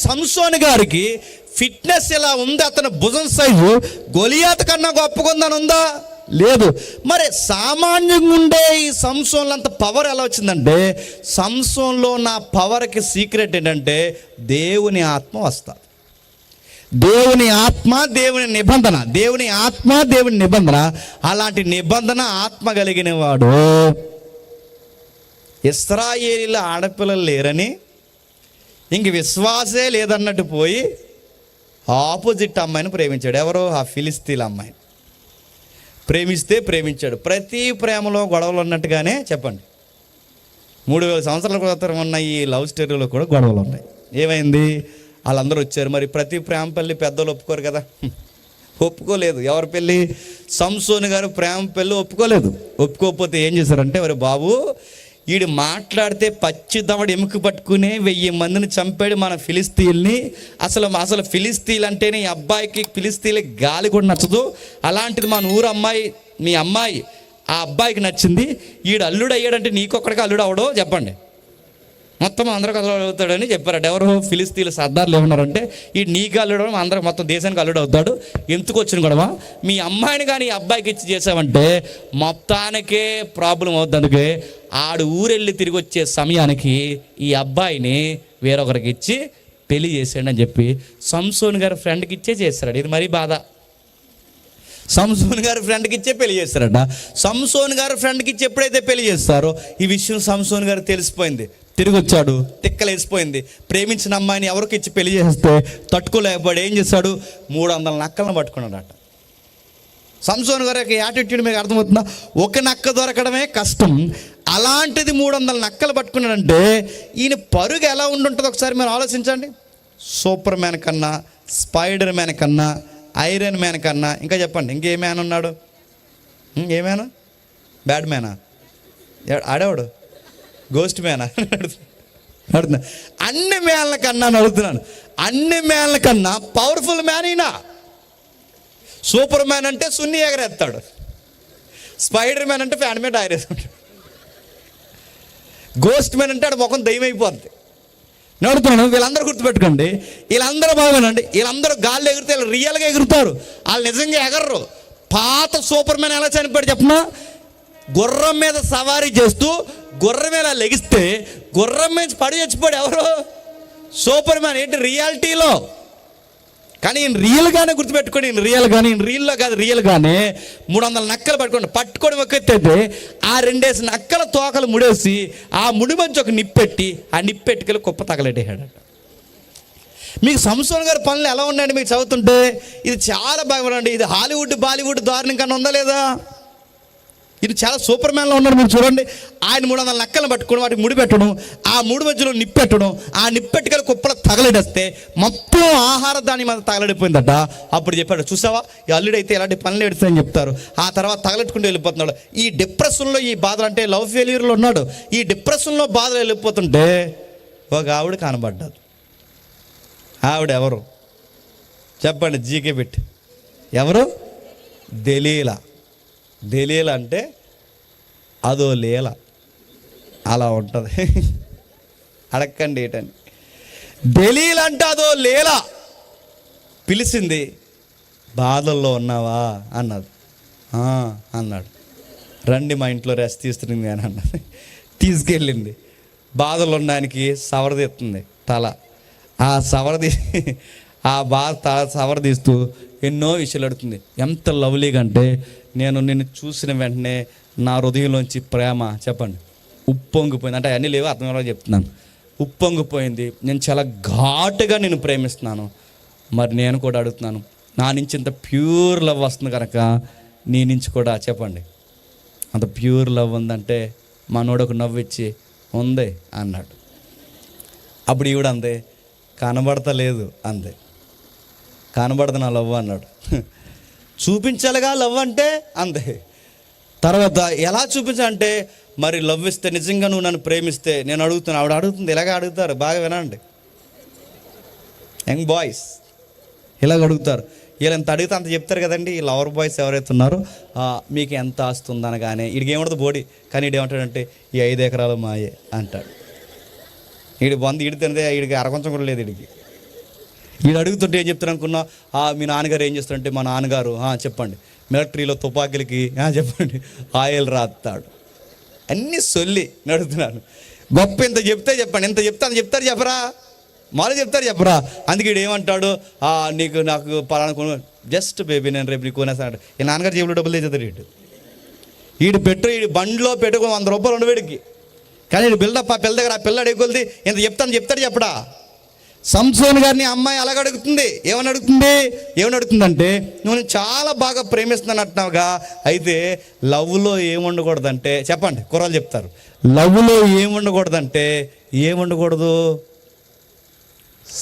సంసోన్ గారికి ఫిట్నెస్ ఎలా ఉంది, అతని భుజం సైజు గొలియాతు కన్నా గొప్పకుందని ఉందా? లేదు. మరి సామాన్యంగా ఉండే ఈ సంసోన్లో అంత పవర్ ఎలా వచ్చిందంటే, సంసోన్లో నా పవర్కి సీక్రెట్ ఏంటంటే దేవుని ఆత్మ వస్తుంది. దేవుని ఆత్మ, దేవుని నిబంధన, దేవుని ఆత్మ, దేవుని నిబంధన. అలాంటి నిబంధన ఆత్మ కలిగిన వాడు. ఇశ్రాయేలీల ఆడపిల్లలు లేరని ఇంక విశ్వాసే లేదన్నట్టు పోయి ఆపోజిట్ అమ్మాయిని ప్రేమించాడు. ఎవరో? ఆ ఫిలిస్తీన్ల అమ్మాయిని ప్రేమించాడు. ప్రతి ప్రేమలో గొడవలు ఉన్నట్టుగానే చెప్పండి, 3000 సంవత్సరాల క్రితం ఉన్న ఈ లవ్ స్టోరీలో కూడా గొడవలు ఉన్నాయి. ఏమైంది? వాళ్ళందరూ వచ్చారు. మరి ప్రతి ప్రేమ పెళ్ళి పెద్దలు ఒప్పుకోరు కదా, ఒప్పుకోలేదు. ఎవరి పెళ్ళి? సంసోను గారు ప్రేమ పెళ్ళి ఒప్పుకోలేదు. ఒప్పుకోకపోతే ఏం చేశారంటే, మరి బాబు వీడు మాట్లాడితే పచ్చి దవడ ఎముక పట్టుకునే 1000 మందిని చంపాడు మన ఫిలిస్తీన్ని. అసలు ఫిలిస్తీన్లు అంటేనే ఈ అబ్బాయికి ఫిలిస్తీన్లకి గాలి కూడా నచ్చదు. అలాంటిది మన ఊరు అమ్మాయి, మీ అమ్మాయి ఆ అబ్బాయికి నచ్చింది. వీడు అల్లుడు అయ్యాడంటే నీకొక్కడికి అల్లుడు అవడో చెప్పండి, మొత్తం అందరికి అల్లుడు అవుతాడని చెప్పారట. ఎవరు? ఫిలిస్తీన్లు సర్దార్లు ఏమన్నారంటే, ఈ నీకు అల్లుడు అందరికి మొత్తం దేశానికి అల్లుడు అవుతాడు. ఎందుకు వచ్చిన గొడవ? మీ అమ్మాయిని కానీ ఈ అబ్బాయికి ఇచ్చి చేసామంటే మొత్తానికే ప్రాబ్లం అవుతుంది. అందుకే ఆడు ఊరెళ్ళి తిరిగి వచ్చే సమయానికి ఈ అబ్బాయిని వేరొకరికి ఇచ్చి పెళ్లి చేసాడు అని చెప్పి సంసోన్ గారి ఫ్రెండ్కి ఇచ్చే చేస్తాడు. ఇది మరీ బాధ. సంసోన్ గారి ఫ్రెండ్కి ఇచ్చే పెళ్లి చేస్తారట. సంసోన్ గారి ఫ్రెండ్కి ఇచ్చి ఎప్పుడైతే పెళ్లి చేస్తారో ఈ విషయం సంసోన్ గారు తెలిసిపోయింది. తిరిగి వచ్చాడు, తిక్కలేసిపోయింది. ప్రేమించిన అమ్మాయిని ఎవరికి ఇచ్చి పెళ్లి చేస్తే తట్టుకోలేకపోయాడు. ఏం చేశాడు? 300 నక్కలను పట్టుకున్నాడట. సంసోన్ గారికి యాటిట్యూడ్ మీకు అర్థమవుతుందా? ఒక నక్క దొరకడమే కష్టం, అలాంటిది 300 నక్కలు పట్టుకున్నాడంటే ఈయన పరుగు ఎలా ఉండుంటుందో ఒకసారి మీరు ఆలోచించండి. సూపర్ మ్యాన్ కన్నా, స్పైడర్ మ్యాన్ కన్నా, ఐరన్ మ్యాన్ కన్నా, ఇంకా చెప్పండి ఇంకే మ్యాన్ ఉన్నాడు? ఏ మ్యాన్? బ్యాడ్ మ్యానా? ఆడేవాడు గోస్ట్ మ్యానా? అడుగుతున్నా. అన్ని మ్యాన్ల కన్నా అడుగుతున్నాను, అన్ని మ్యాన్ల కన్నా పవర్ఫుల్ మ్యాన్ ఈయన. సూపర్ మ్యాన్ అంటే సున్ని ఎగరేస్తాడు, స్పైడర్ మ్యాన్ అంటే ఫ్యాన్ మీద ఆరేస్తాడు, గోస్ట్ మ్యాన్ అంటే ఆడ ముఖం దయ్యం అయిపోద్ది. నడుతున్నాను. వీళ్ళందరూ గుర్తుపెట్టుకోండి, వీళ్ళందరూ బాగునండి, వీళ్ళందరూ గాల్లో ఎగురుతే వీళ్ళు రియల్గా ఎగురుతారు, వాళ్ళు నిజంగా ఎగర్రు. పాత సూపర్ మ్యాన్ ఎలా చనిపోయాడు చెప్పనా? గుర్రం మీద సవారీ చేస్తూ గుర్రం మీద లెగిస్తే గుర్రం మీద పడి చచ్చిపోయాడు. ఎవరు? Super man. ఏంటి? రియాలిటీలో. కానీ ఈయన రియల్గానే గుర్తుపెట్టుకోండి, ఈయన రియల్లో కాదు, రియల్గానే 300 నక్కలు పట్టుకొని ఒక ఎత్తైతే ఆ 2 నక్కల తోకలు ముడేసి ఆ ముడి మంచి ఒక నిప్పెట్టి ఆ నిప్పెట్టుకెళ్ళి కుప్ప తగలెట్టేశాడట. మీకు సంసోన్ గారి పనులు ఎలా ఉన్నాయండి మీకు చదువుతుంటే? ఇది చాలా బాగా ఉండండి. ఇది హాలీవుడ్ బాలీవుడ్ దారుణం కన్నా ఉందా లేదా? ఇది చాలా సూపర్ మ్యాన్లో ఉన్నారు. మీరు చూడండి, ఆయన 300 నక్కలను పట్టుకోవడం, వాటికి ముడి పెట్టడం, ఆ ముడి మధ్యలో నిప్పెట్టడం, ఆ నిప్పెట్టుకలు కుప్పలు తగలడేస్తే మొత్తం ఆహార దాని మీద తగలడిపోయిందట. అప్పుడు చెప్పాడు, చూసావా ఈ అల్లుడైతే ఇలాంటి పనులు ఎడుతాయని చెప్తారు. ఆ తర్వాత తగలెట్టుకుంటూ వెళ్ళిపోతున్నాడు. ఈ డిప్రెషన్లో, ఈ బాధలు అంటే లవ్ ఫెయిల్యూర్లో ఉన్నాడు. ఈ డిప్రెషన్లో బాధలు వెళ్ళిపోతుంటే ఒక ఆవిడ కనబడ్డాడు. ఆవిడ ఎవరు చెప్పండి? జీకే పెట్టి ఎవరు? దెలీలా. దెలీలా అంటే అదో లీల, అలా ఉంటుంది. అడక్కండి ఏటని. దెలీలా అంటే అదో లీల. పిలిచింది, బాధల్లో ఉన్నావా అన్నది. అన్నాడు. రండి మా ఇంట్లో రెస్ట్ తీస్తుంది అని అన్నది. తీసుకెళ్ళింది. బాధలు ఉండడానికి సవరదీస్తుంది తల. ఆ సవరదీస్తూ ఎన్నో విషయాలు అడుగుతుంది. ఎంత లవ్లీగా అంటే, నేను నిన్ను చూసిన వెంటనే నా హృదయంలోంచి ప్రేమ చెప్పండి ఉప్పొంగిపోయింది. అంటే అన్నీ లేవు, అర్థం చెప్తున్నాను. ఉప్పొంగిపోయింది. నేను చాలా ఘాటుగా నేను ప్రేమిస్తున్నాను. మరి నేను కూడా అడుగుతున్నాను, నా నుంచి ఇంత ప్యూర్ లవ్ వస్తుంది కనుక నీ నుంచి కూడా చెప్పండి అంత ప్యూర్ లవ్ ఉందంటే మనోడొక నవ్విచ్చి ఉంది అన్నాడు. అప్పుడు ఈవిడ అందే, కనబడతలేదు అందే. కనబడదు నా లవ్ అన్నాడు. చూపించాలిగా లవ్ అంటే అందే. తర్వాత ఎలా చూపించాలంటే, మరి లవ్ ఇస్తే నిజంగా నువ్వు నన్ను ప్రేమిస్తే నేను అడుగుతున్నాను. ఆవిడ అడుగుతుంది, ఇలాగ అడుగుతారు, బాగా వినండి. యంగ్ బాయ్స్ ఇలాగ అడుగుతారు. వీళ్ళు ఎంత అడిగితే అంత చెప్తారు కదండి. ఈ లవర్ బాయ్స్ ఎవరైతే ఉన్నారో, మీకు ఎంత ఆస్తుందనగానే వీడికి ఏముండదు బోడి, కానీ వీడు ఏమంటాడంటే ఈ 5 ఎకరాలు మాయే అంటాడు. వీడి బంధు వీడి తినదే, వీడికి అరకొంచం కూడా లేదు. వీడు అడుగుతుంటే ఏం చెప్తాను అనుకున్నా, మీ నాన్నగారు ఏం చేస్తారంటే, మా నాన్నగారు చెప్పండి మిలిటరీలో తుపాకీలకి చెప్పండి ఆయిల్ రాస్తాడు. అన్నీ సొల్లి నడుతున్నాను. గొప్ప ఇంత చెప్తే చెప్పండి, ఇంత చెప్తాను చెప్తారు చెప్పరా, మాలో చెప్తారు చెప్పరా. అందుకే వీడు ఏమంటాడు, నాకు పలానా జస్ట్ బేబీ నేను రేపు నీకు కొనేస్తాడు. ఈ నాన్నగారు జేబులో డబ్బులు తెచ్చేతాడు. వీడు వీడి బండిలో పెట్టుకుని 100 రూపాయలు ఉండు వీడికి. కానీ వీడు బిల్డప్ ఆ పిల్ల దగ్గర, ఆ పిల్ల అడుగుతుంది ఇంత చెప్తాడు చెప్పడా. సంసోన్ గారిని అమ్మాయి అలాగ అడుగుతుంది. ఏమని అడుగుతుందంటే, నువ్వు చాలా బాగా ప్రేమిస్తున్నాను అంటున్నావుగా, అయితే లవ్లో ఏముండకూడదంటే చెప్పండి, కుర్రాలు చెప్తారు, లవ్లో ఏముండకూడదంటే ఏముండకూడదు,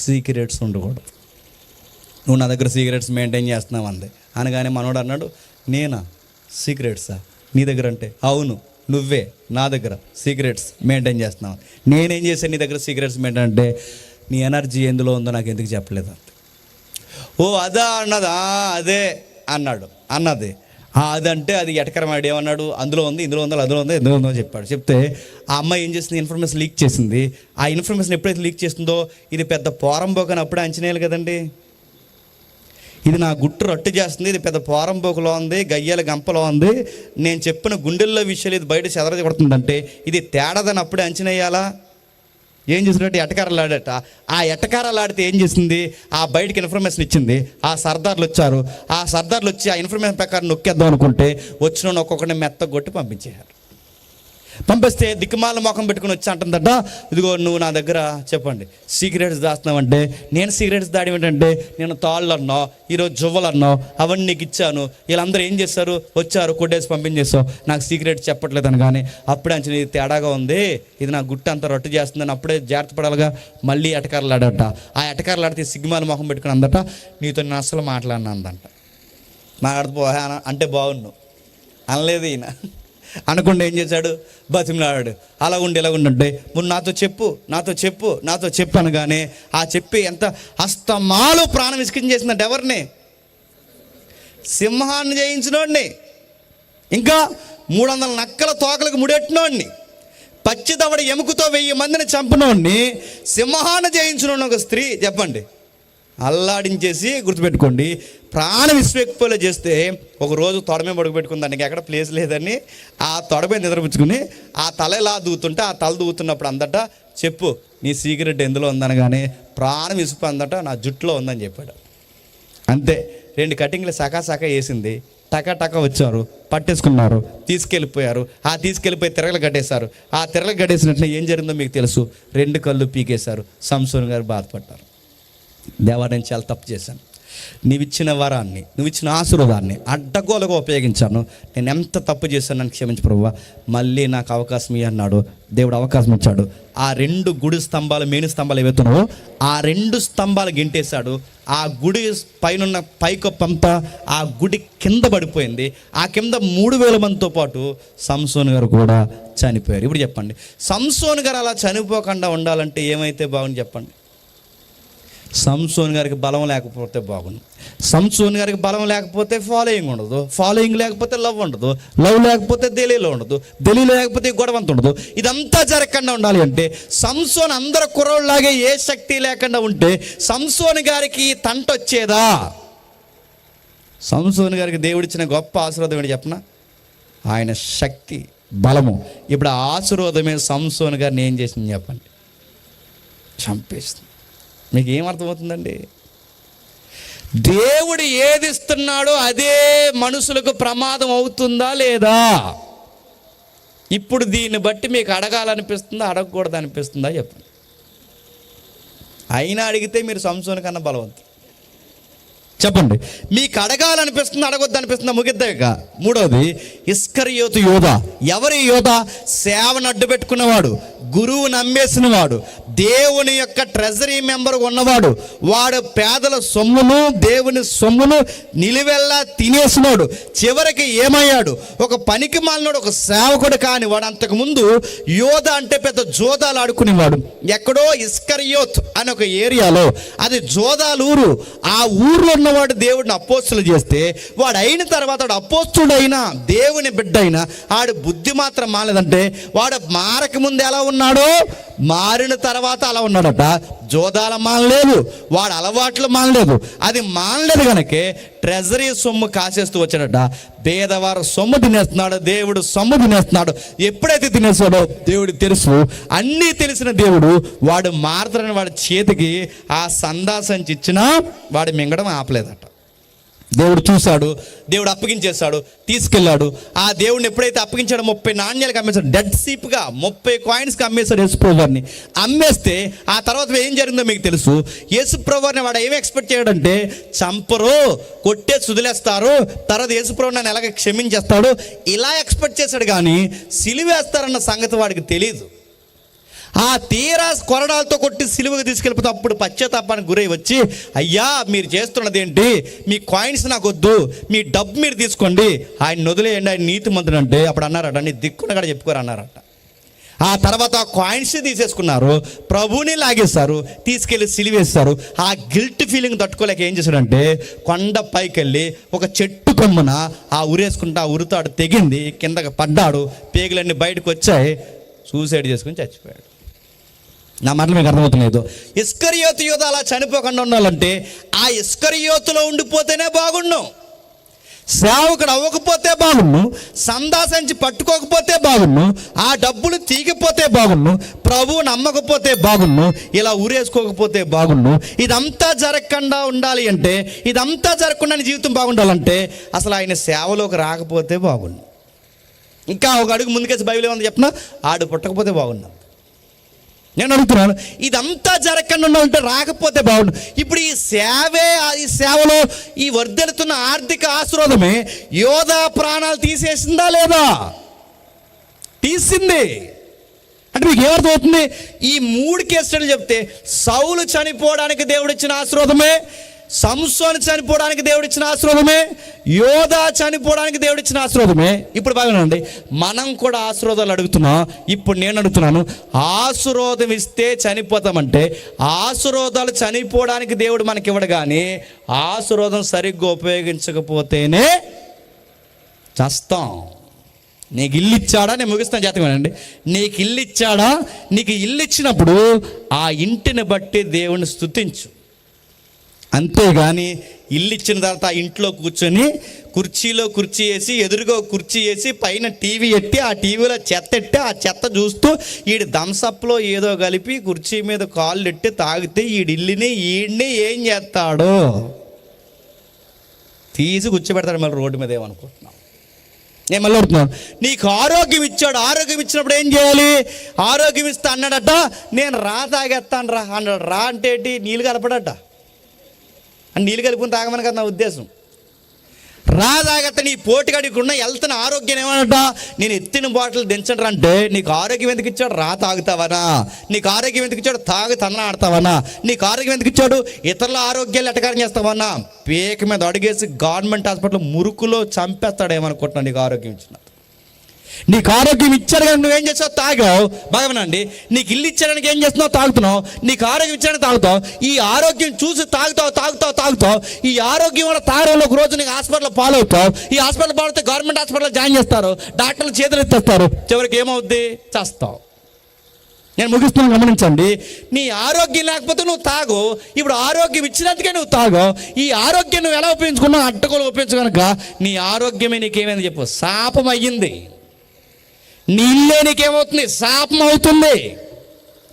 సీక్రెట్స్ ఉండకూడదు. నువ్వు నా దగ్గర సీక్రెట్స్ మెయింటైన్ చేస్తున్నావు అంది అనగానే మనోడు అన్నాడు, నేనా సీక్రెట్సా నీ దగ్గర అంటే, అవును నువ్వే నా దగ్గర సీక్రెట్స్ మెయింటైన్ చేస్తున్నావు. నేనేం చేశాను నీ దగ్గర సీక్రెట్స్ మెయింటైన్ అంటే, నీ ఎనర్జీ ఎందులో ఉందో నాకు ఎందుకు చెప్పలేదు అంతే. ఓ అదా అన్నదా, అదే అన్నాడు. అన్నది అదంటే అది ఎటకరమాడు ఏమన్నాడు, అందులో ఉంది ఇందులో ఉందో అందులో ఉందో ఎందులో ఉందో చెప్పాడు. చెప్తే ఆ అమ్మాయి ఏం చేసింది, ఇన్ఫర్మేషన్ లీక్ చేసింది. ఆ ఇన్ఫర్మేషన్ ఎప్పుడైతే లీక్ చేస్తుందో ఇది పెద్ద పోరంబోకని అప్పుడే అంచనేయాలి కదండి. ఇది నా గుట్టు రట్టు చేస్తుంది, ఇది పెద్ద పోరంబోకులో ఉంది, గయ్యాల గంపలో ఉంది, నేను చెప్పిన గుండెల్లో విషయాలు ఇది బయట చెదరగొడుతుందంటే ఇది తేడాదని అప్పుడే అంచనా వేయాలా. ఏం చేసినట్టు ఎటకారాలాడట. ఆ ఎటకారాలాడితే ఏం చేసింది, ఆ బయటికి ఇన్ఫర్మేషన్ ఇచ్చింది. ఆ సర్దార్లు వచ్చారు. ఆ సర్దార్లు వచ్చి ఆ ఇన్ఫర్మేషన్ ప్రకారం నొక్కేద్దాం అనుకుంటే వచ్చిన ఒక్కొక్కడిని మెత్తగొట్టి పంపించేశారు. పంపిస్తే దిక్కుమాల మొఖం పెట్టుకుని వచ్చి అంటుందట, ఇదిగో నువ్వు నా దగ్గర చెప్పండి సీక్రెట్స్ దాస్తున్నావంటే, నేను సీక్రెట్స్ దాడి ఏంటంటే, నేను తాళ్ళు అన్నావు, ఈరోజు జువ్వలు అన్నావు, అవన్నీ నీకు ఇచ్చాను, వీళ్ళందరూ ఏం చేస్తారు, వచ్చారు కొట్టేసి పంపించేస్తావు, నాకు సీక్రెట్స్ చెప్పట్లేదని. కానీ అప్పుడే అంచనా ఇది తేడాగా ఉంది, ఇది నా గుట్ట అంతా రట్టు చేస్తుందని అప్పుడే జాగ్రత్త పడాలిగా. మళ్ళీ ఎటకారలాడట. ఆ ఎటకారలాడితే సిగ్గుమాల మొఖం పెట్టుకుని అందట, నీతో నేను అసలు మాట్లాడినా అందంట. మాట్లాడిపో అంటే బాగున్నావు అనలేదు ఈయన. అనకుండా ఏం చేశాడు, బతిమలాడాడు. అలా ఉండి ఇలా ఉండంటే, ముందు నాతో చెప్పు నాతో చెప్పు నాతో చెప్పు అనగానే ఆ చెప్పి ఎంత అస్తమాలు ప్రాణం ఇసుకించేసిందంటే ఎవరిని, సింహాన్ని జయించినోడిని, ఇంకా 300 నక్కల తోకలకు ముడెట్టినోడిని, పచ్చిదవడ ఎముకతో 1000 మందిని చంపినోడిని, సింహాన్ని జయించిన ఒక స్త్రీ. చెప్పండి, అల్లాడించేసి గుర్తుపెట్టుకోండి. ప్రాణం విశ్వెక్కిపోలే చేస్తే ఒకరోజు తొడమే పడుకు పెట్టుకుని దానికి ఎక్కడ ప్లేస్ లేదని ఆ తొడమే నిద్రపుచ్చుకుని ఆ తల ఇలా దూతుంటే ఆ తల దూతున్నప్పుడు అందట చెప్పు నీ సీక్రెట్ ఎందులో ఉందనగానే ప్రాణం విసుపు అందట నా జుట్టులో ఉందని చెప్పాడు. అంతే, 2 కటింగ్లు సకా వేసింది. టకా వచ్చారు, పట్టేసుకున్నారు, తీసుకెళ్ళిపోయారు. ఆ తీసుకెళ్ళిపోయి తిరగలు కట్టేశారు. ఆ తిరగలు కట్టేసినట్లు ఏం జరిగిందో మీకు తెలుసు, 2 కళ్ళు పీకేశారు. సంసోన్ గారు బాధపడ్డారు. దేవా నేను చాలా తప్పు చేశాను, నీవిచ్చిన వరాన్ని నువ్విచ్చిన ఆశీర్వాదాన్ని అడ్డగోలుగా ఉపయోగించాను, నేను ఎంత తప్పు చేశాను నన్ను క్షమించు ప్రభువా, మళ్ళీ నాకు అవకాశం ఇయ్యి అన్నాడు. దేవుడు అవకాశం ఇచ్చాడు. ఆ 2 గుడి స్తంభాలు, మేని స్తంభాలు ఏవైతున్నావో ఆ 2 స్తంభాలు గింటేశాడు. ఆ గుడి పైన పైకొప్పంతా ఆ గుడి కింద పడిపోయింది. ఆ కింద 3000 మందితో పాటు సంసోన్ గారు కూడా చనిపోయారు. ఇప్పుడు చెప్పండి, సంసోన్ గారు అలా చనిపోకుండా ఉండాలంటే ఏమైతే బాగుంది చెప్పండి. సంసోన్ గారికి బలం లేకపోతే బాగుంది. సంసోన్ గారికి బలం లేకపోతే ఫాలోయింగ్ ఉండదు, ఫాలోయింగ్ లేకపోతే లవ్ ఉండదు, లవ్ లేకపోతే దెలీలో ఉండదు, దెలీలో లేకపోతే గొడవంత ఉండదు. ఇదంతా జరగకుండా ఉండాలి అంటే సంసోన్ అందరు కుర్రోళ్ళలాగే ఏ శక్తి లేకుండా ఉంటే సంసోన్ గారికి తంట వచ్చేదా? సంసోన్ గారికి దేవుడిచ్చిన గొప్ప ఆశీర్వాదం ఏంటి చెప్పనా, ఆయన శక్తి బలము. ఇప్పుడు ఆ ఆశీర్వాదమే సంసోన్ గారిని ఏం చేసింది చెప్పండి, చంపేస్తుంది. మీకు ఏమర్థమవుతుందండి? దేవుడు ఏది ఇస్తున్నాడో అదే మనుషులకు ప్రమాదం అవుతుందా లేదా? ఇప్పుడు దీన్ని బట్టి మీకు అడగాలనిపిస్తుందా అడగకూడదు అనిపిస్తుందా చెప్పండి. అయినా అడిగితే మీరు సంసోన్ కన్నా బలవంతులు. చెప్పండి, మీకు అడగాలనిపిస్తుందా అడగొద్దు అనిపిస్తుందా? ముగిద్దాక. 3వది ఇస్కరియోతు యోధ. ఎవరి యోధ? సేవను అడ్డు పెట్టుకున్నవాడు, గురువు నమ్మేసిన వాడు, దేవుని యొక్క ట్రెజరీ మెంబర్ ఉన్నవాడు, వాడు పేదల సొమ్మును దేవుని సొమ్మును నిలువెల్లా తినేసినాడు. చివరికి ఏమయ్యాడు? ఒక పనికి మాలినాడు, ఒక సేవకుడు కాని వాడు. అంతకుముందు యోధ అంటే పెద్ద జోదాలు ఆడుకునేవాడు. ఎక్కడో ఇస్కరియోత్ అని ఒక ఏరియాలో, అది జోదాలూరు. ఆ ఊర్లో ఉన్నవాడు దేవుడిని అపోస్తులు చేస్తే వాడు అయిన తర్వాత వాడు అపోస్తుడైనా దేవుని బిడ్డ అయినా ఆడు బుద్ధి మాత్రం మాలేదంటే వాడు మారక ముందు ఎలా ఉన్నాడో మారిన తర్వాత అలా ఉన్నాడట. జోదాల మానలేదు, వాడు అలవాట్లు మానలేదు. అది మానలేదు కనుకే ట్రెజరీ సొమ్ము కాసేస్తూ వచ్చాడట. పేదవారు సొమ్ము తినేస్తున్నాడు, దేవుడు సొమ్ము తినేస్తున్నాడు. ఎప్పుడైతే తినేస్తాడో దేవుడికి తెలుసు. అన్నీ తెలిసిన దేవుడు వాడు మారుతాడని వాడి చేతికి ఆ సందా సంచి ఇచ్చినా వాడు మింగడం ఆపలేదట. దేవుడు చూశాడు, దేవుడు అప్పగించేశాడు, తీసుకెళ్ళాడు. ఆ దేవుడిని ఎప్పుడైతే అప్పగించాడో 30 నాణ్యాలకు అమ్మేశాడు. డెడ్ సీప్గా 30 కాయిన్స్కి అమ్మేశాడు యేసుప్రభు వారిని. అమ్మేస్తే ఆ తర్వాత ఏం జరిగిందో మీకు తెలుసు. యేసుప్రభు వారిని వాడు ఏమి ఎక్స్పెక్ట్ చేయడంటే, చంపరు, కొట్టే సుదిలేస్తారు, తర్వాత యేసుప్రభు నన్ను ఎలాగ క్షమించేస్తాడు, ఇలా ఎక్స్పెక్ట్ చేశాడు. కానీ సిలువేస్తారన్న సంగతి వాడికి తెలియదు. ఆ తీరా కొరడాలతో కొట్టి సిలువకు తీసుకెళ్ళిపోతే అప్పుడు పశ్చాత్తాపానికి గురై వచ్చి, అయ్యా మీరు చేస్తున్నది ఏంటి, మీ కాయిన్స్ నాకు వద్దు, మీ డబ్బు మీరు తీసుకోండి, ఆయన వదిలేయండి, ఆయన నీతిమంతుడు అంటే అప్పుడు అన్నారట, నీ దిక్కున కూడా చెప్పుకోరు అన్నారట. ఆ తర్వాత ఆ కాయిన్స్ తీసేసుకున్నారు, ప్రభువుని లాగేస్తారు, తీసుకెళ్ళి సిలివేస్తారు. ఆ గిల్ట్ ఫీలింగ్ తట్టుకోలేక ఏం చేశాడంటే కొండ పైకి వెళ్ళి ఒక చెట్టు కొమ్మున ఆ ఉరేసుకుంటా ఆ ఉరితాడు తెగింది, కిందకి పడ్డాడు, పేగులన్నీ బయటకు వచ్చాయి, సూసైడ్ చేసుకుని చచ్చిపోయాడు. నా మాటలు మీకు అర్థమవుతున్నాయి. ఇస్కరియోతు యూద అలా చనిపోకుండా ఉండాలంటే ఆ ఇస్కరియోతులో ఉండిపోతేనే బాగుండు, సేవకుడు అవ్వకపోతే బాగుండు, సందాసించి పట్టుకోకపోతే బాగుండు, ఆ డబ్బులు తీగిపోతే బాగుండు, ప్రభువు నమ్మకపోతే బాగుండు, ఇలా ఊరేసుకోకపోతే బాగుండు. ఇదంతా జరగకుండా ఉండాలి అంటే, ఇదంతా జరగకుండా జీవితం బాగుండాలంటే అసలు ఆయన సేవలోకి రాకపోతే బాగుండు. ఇంకా ఒక అడుగు ముందుకేసి బైబిల్ ఏమన్నా చెప్పినా, ఆడు పుట్టకపోతే బాగుండు. నేను అడుగుతున్నాను, ఇదంతా జరగకుండా ఉండాలంటే రాకపోతే బాగుండు. ఇప్పుడు ఈ సేవలో ఈ వర్ధెలుతున్న ఆర్థిక ఆశీర్వాదమే యోధా ప్రాణాలు తీసేసిందా లేదా? తీసింది. అంటే మీకు ఏమర్థమవుతుంది? ఈ 3 కేసులు చెప్తే సౌలు చనిపోవడానికి దేవుడిచ్చిన ఆశీర్వాదమే, సంసోను చనిపోవడానికి దేవుడిచ్చిన ఆశీర్వాదమే, యోధా చనిపోవడానికి దేవుడిచ్చిన ఆశీర్వాదమే. ఇప్పుడు బాగానండి, మనం కూడా ఆశీర్వాదాలు అడుగుతున్నాం. ఇప్పుడు నేను అడుగుతున్నాను, ఆశీర్వాదం ఇస్తే చనిపోతామంటే ఆశీర్వాదాలు చనిపోవడానికి దేవుడు మనకి ఇవ్వడు, కానీ ఆశీర్వాదం సరిగ్గా ఉపయోగించకపోతేనే చస్తాం. నీకు ఇల్లు ఇచ్చాడా, నేను ముగిస్తాను జాతకమేనండి, నీకు ఇల్లు ఇచ్చాడా, నీకు ఇల్లు ఇచ్చినప్పుడు ఆ ఇంటిని బట్టి దేవుని స్తుతించు. అంతేగాని ఇల్లు ఇచ్చిన తర్వాత ఆ ఇంట్లో కూర్చొని కుర్చీలో కుర్చీ వేసి, ఎదురుగా కుర్చీ వేసి, పైన టీవీ ఎట్టి, ఆ టీవీలో చెత్త ఎట్టి, ఆ చెత్త చూస్తూ ఈడు థమ్సప్లో ఏదో కలిపి కుర్చీ మీద కాళ్ళు ఎట్టి తాగితే ఈడిని ఏం చేస్తాడు? తీసి కూర్చోబెడతాడు మళ్ళీ రోడ్డు మీద. ఏమనుకుంటున్నాం? నేను మళ్ళీ అడుగుతున్నాను, నీకు ఆరోగ్యం ఇచ్చాడు, ఆరోగ్యం ఇచ్చినప్పుడు ఏం చేయాలి? ఆరోగ్యం ఇస్తా అన్నాడట, నేను రా తాగేస్తాను రా అన్నాడు. రా అంటే ఏంటి? నీళ్ళు కలపడట, అని నీళ్ళు కలుపుకుని తాగమని కదా నా ఉద్దేశం. రా తాగత్త నీ పోటుగాడికి ఉన్న వెళ్తున్న ఆరోగ్యం ఏమన్నట, నేను ఎత్తిన బాటిల్ దించండి అంటే, నీకు ఆరోగ్యం ఎందుకు ఇచ్చాడు? రా తాగుతావనా? నీకు ఆరోగ్యం ఎందుకు ఇచ్చాడు? తాగు తన ఆడతావనా? నీకు ఆరోగ్యం ఎందుకు ఇచ్చాడు? ఇతరుల ఆరోగ్యాలు ఎటకారం చేస్తావన్నా? పేక మీద అడిగేసి గవర్నమెంట్ హాస్పిటల్ మురుకులో చంపేస్తాడు ఏమనుకుంటున్నావు? నీకు ఆరోగ్యం ఇచ్చిన, నీకు ఆరోగ్యం ఇచ్చాడు కానీ నువ్వేం చేస్తావు? తాగావు. బాగానండి, నీకు ఇల్లు ఇచ్చాడానికి ఏం చేస్తున్నావు? తాగుతున్నావు. నీకు ఆరోగ్యం ఇచ్చాడని తాగుతావు. ఈ ఆరోగ్యం చూసి తాగుతావు. ఈ ఆరోగ్యం వల్ల తాగడంలో ఒక రోజు నీకు హాస్పిటల్లో పాలవుతావు. ఈ హాస్పిటల్ పాలవుతే గవర్నమెంట్ హాస్పిటల్లో జాయిన్ చేస్తారు, డాక్టర్లు చేతులు ఎత్తేస్తారు, చివరికి ఏమవుద్ది? చేస్తావు. నేను ముగిస్తున్నాను, గమనించండి. నీ ఆరోగ్యం లేకపోతే నువ్వు తాగు. ఇప్పుడు ఆరోగ్యం ఇచ్చినందుకే నువ్వు తాగు. ఈ ఆరోగ్యం నువ్వు ఎలా ఉపయోగించుకున్నావు? అడ్డగోలు ఉపయోగించు కనుక నీ ఆరోగ్యమే నీకేమైంది చెప్పు? శాపం అయ్యింది. నీ ఇల్లే నీకేమవుతుంది? శాపం అవుతుంది.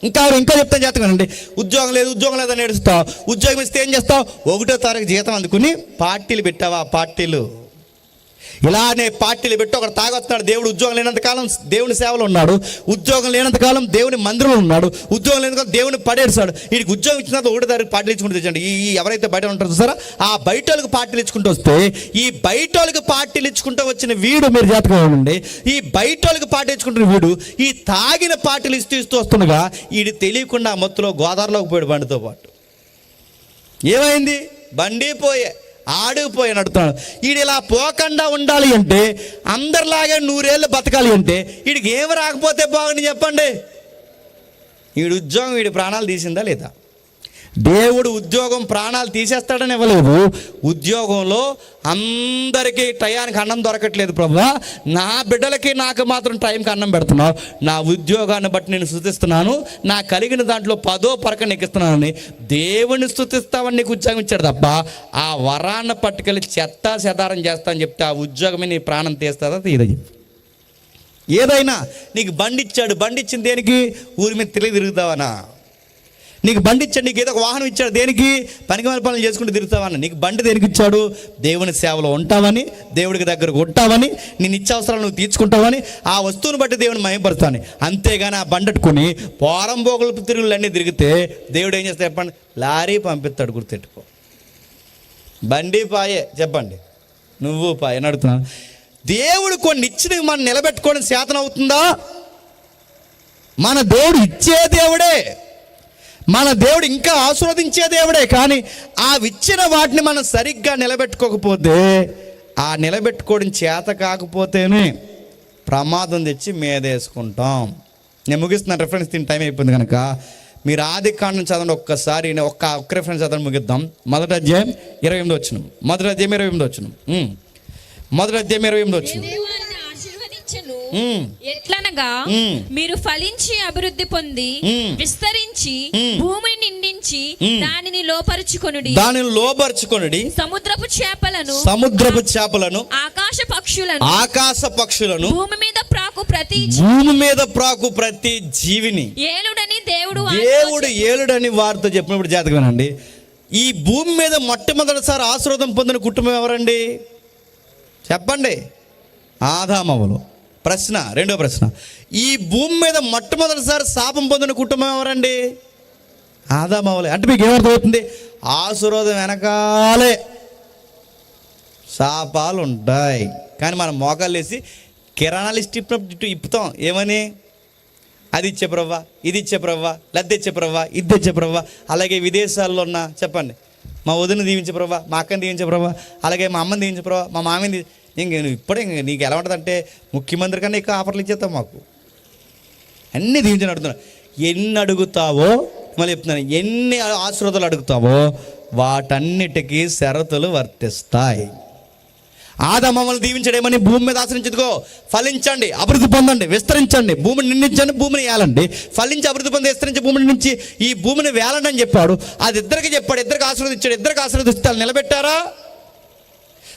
ఇంకా చెప్తాను జాతకండి, ఉద్యోగం లేదని ఏడుస్తావు. ఉద్యోగం ఇస్తే ఏం చేస్తావు? 1వ తారీఖు జీతం అందుకుని పార్టీలు పెట్టావా? పార్టీలు ఇలానే పార్టీలు పెట్టి ఒకడు తాగొస్తున్నాడు. దేవుడు ఉద్యోగం లేనంతకాలం దేవుని సేవలో ఉన్నాడు, ఉద్యోగం లేనంతకాలం దేవుని మందిరంలో ఉన్నాడు, ఉద్యోగం లేనంతకాలం దేవుని పడేస్తాడు. వీడికి ఉద్యోగం ఇచ్చిన 1వ తారీఖు పార్టీలు ఇచ్చుకుంటూ తెచ్చండి. ఈ ఎవరైతే బయట ఉంటారో చూసారా, ఆ బయట వాళ్ళకి పార్టీలు ఇచ్చుకుంటూ వస్తే, ఈ బయట వాళ్ళకి పార్టీలు ఇచ్చుకుంటూ వచ్చిన వీడు, మీరు జాతకం ఉండండి, ఈ బయట వాళ్ళకి పార్టీ ఇచ్చుకుంటున్న వీడు ఈ తాగిన పార్టీలు ఇస్తూ వస్తుండగా వీడు తెలియకుండా మొత్తంలో గోదావరిలోకి పోయాడు బండితో పాటు. ఏమైంది? బండి పోయే, ఆడిపోయి నడుతున్నాడు. వీడు ఇలా పోకుండా ఉండాలి అంటే, అందరిలాగే 100 ఏళ్ళు బతకాలి అంటే వీడికి ఏమి రాకపోతే బాగుంది చెప్పండి? వీడి ఉద్యోగం వీడి ప్రాణాలు తీసిందా లేదా? దేవుడు ఉద్యోగం ప్రాణాలు తీసేస్తాడని ఇవ్వలేదు. ఉద్యోగంలో అందరికీ టయానికి అన్నం దొరకట్లేదు ప్రభువా, నా బిడ్డలకి నాకు మాత్రం టైంకి అన్నం పెడుతున్నావు. నా ఉద్యోగాన్ని బట్టి నేను స్తుతిస్తున్నాను, నా కలిగిన దాంట్లో 10వ పరక నీకు ఇస్తున్నానని దేవుని స్తుతిస్తావని నీకు ఉద్యోగం ఇచ్చాడు తప్ప, ఆ వరాన్ని పట్టుకెళ్ళి చెత్త చెదారం చేస్తా అని చెప్తే ఆ ఉద్యోగమే నీ ప్రాణం తీస్తుందా తీయదా? ఏదైనా నీకు బండి ఇచ్చాడు, బండి ఇచ్చింది దేనికి? ఊరి మీద తిరుగుతావనా? నీకు బండి ఇచ్చాడు, నీకు ఏదో ఒక వాహనం ఇచ్చాడు, దేనికి? పనికిమాలిన పనులు చేసుకుంటూ తిరుగుతావని. నీకు బండి దేనికి ఇచ్చాడు? దేవుని సేవలో ఉంటావని, దేవుడికి దగ్గరకు ఉంటావని, నీ నిత్యావసరాలు నువ్వు తీర్చుకుంటావని, ఆ వస్తువుని బట్టి దేవుని మహిమపరుస్తావని. అంతేగాని ఆ బండి అట్టుకుని పోరంబోగులు తిరుగులన్నీ తిరిగితే దేవుడు ఏం చేస్తాడు చెప్పండి? లారీ పంపిస్తాడు. గుర్తెట్టుకో. బండి పాయే, చెప్పండి, నువ్వు పాయే అని అడుగుతున్నాను. దేవుడు కొన్ని ఇచ్చినవి మనం నిలబెట్టుకోవడం శాతం అవుతుందా? మన దేవుడు ఇచ్చే దేవుడే, మన దేవుడు ఇంకా ఆశీర్వదించే దేవుడే. కానీ ఆ ఇచ్చిన వాటిని మనం సరిగ్గా నిలబెట్టుకోకపోతే, ఆ నిలబెట్టుకోవడం చేత కాకపోతేనే ప్రమాదం తెచ్చి మీదేసుకుంటాం. నేను ముగిస్తున్నాను, రిఫరెన్స్ తిని టైం అయిపోయింది కనుక. మీరు ఆదికాండం చదవండి ఒక్కసారి, ఒక్క రిఫరెన్స్ చదవండి, ముగిద్దాం. మొదటి అధ్యాయం 28 వచనం. మొదటి అధ్యాయం 28 వచనం. మొదటి అధ్యాయం 28 వచనం. ఎట్లనగా మీరు ఫలించి అభివృద్ధి పొంది విస్తరించి భూమిని నిండించి దానిని లోపరుచుకొనుడి. సముద్రపు చేపలను ఆకాశ పక్షులను భూమి మీద ప్రాకు ప్రతి జీవిని దేవుడు ఏలుడని వారితో చెప్పినప్పుడు జాతకం వినండి. ఈ భూమి మీద మొట్టమొదటిసారి ఆశీర్వాదం పొందిన కుటుంబం ఎవరండి చెప్పండి? ఆదామవ్వలు. ప్రశ్న, రెండో ప్రశ్న, ఈ భూమి మీద మొట్టమొదటిసారి శాపం పొందిన కుటుంబం ఎవరండి? ఆదామవ్వలే. అంటే మీకు ఏమర్థమవుతుంది? ఆశీర్వాదం వెనకాలే శాపాలు ఉంటాయి. కానీ మనం మోకాలు వేసి కిరాణా లిస్ట్ ఇప్పుతాం. ఏమని? అది ఇచ్చే ప్రవ్వా, ఇది ఇచ్చే ప్రవ్వా, లద్దె ఇచ్చే ప్రవ్వా, ఇది తెచ్చే ప్రవ్వా. అలాగే విదేశాల్లో ఉన్న చెప్పండి, మా వదిన దీవించే ప్రవ్వా, మా అక్కని దీవించే ప్రవ్వా, అలాగే మా అమ్మని దీవించే ప్రవ్వా, మా మామని ఇప్పుడే నీకు ఎలా ఉంటుందంటే ముఖ్యమంత్రి కన్నా ఎక్కువ ఆఫర్లు ఇచ్చేస్తావు మాకు. అన్నీ దీవించని అడుగుతున్నా. ఎన్ని అడుగుతావో, మళ్ళీ చెప్తున్నాను, ఎన్ని ఆశీర్వాదాలు అడుగుతావో వాటన్నిటికీ షరతులు వర్తిస్తాయి. ఆదామమ్మల్ని దీవించడేమని భూమి మీద ఆశ్రయించదుకో, ఫలించండి, అభివృద్ధి పొందండి, విస్తరించండి, భూమిని నిండించండి, భూమిని వేలండి, ఫలించి అభివృద్ధి పొంది విస్తరించి భూమిని నుంచి ఈ భూమిని వేలండి అని చెప్పాడు. అది ఇద్దరికి చెప్పాడు, ఇద్దరికి ఆశీర్వదించాడు. ఇద్దరికి ఆశీర్వదిస్తాడు, నిలబెట్టారా?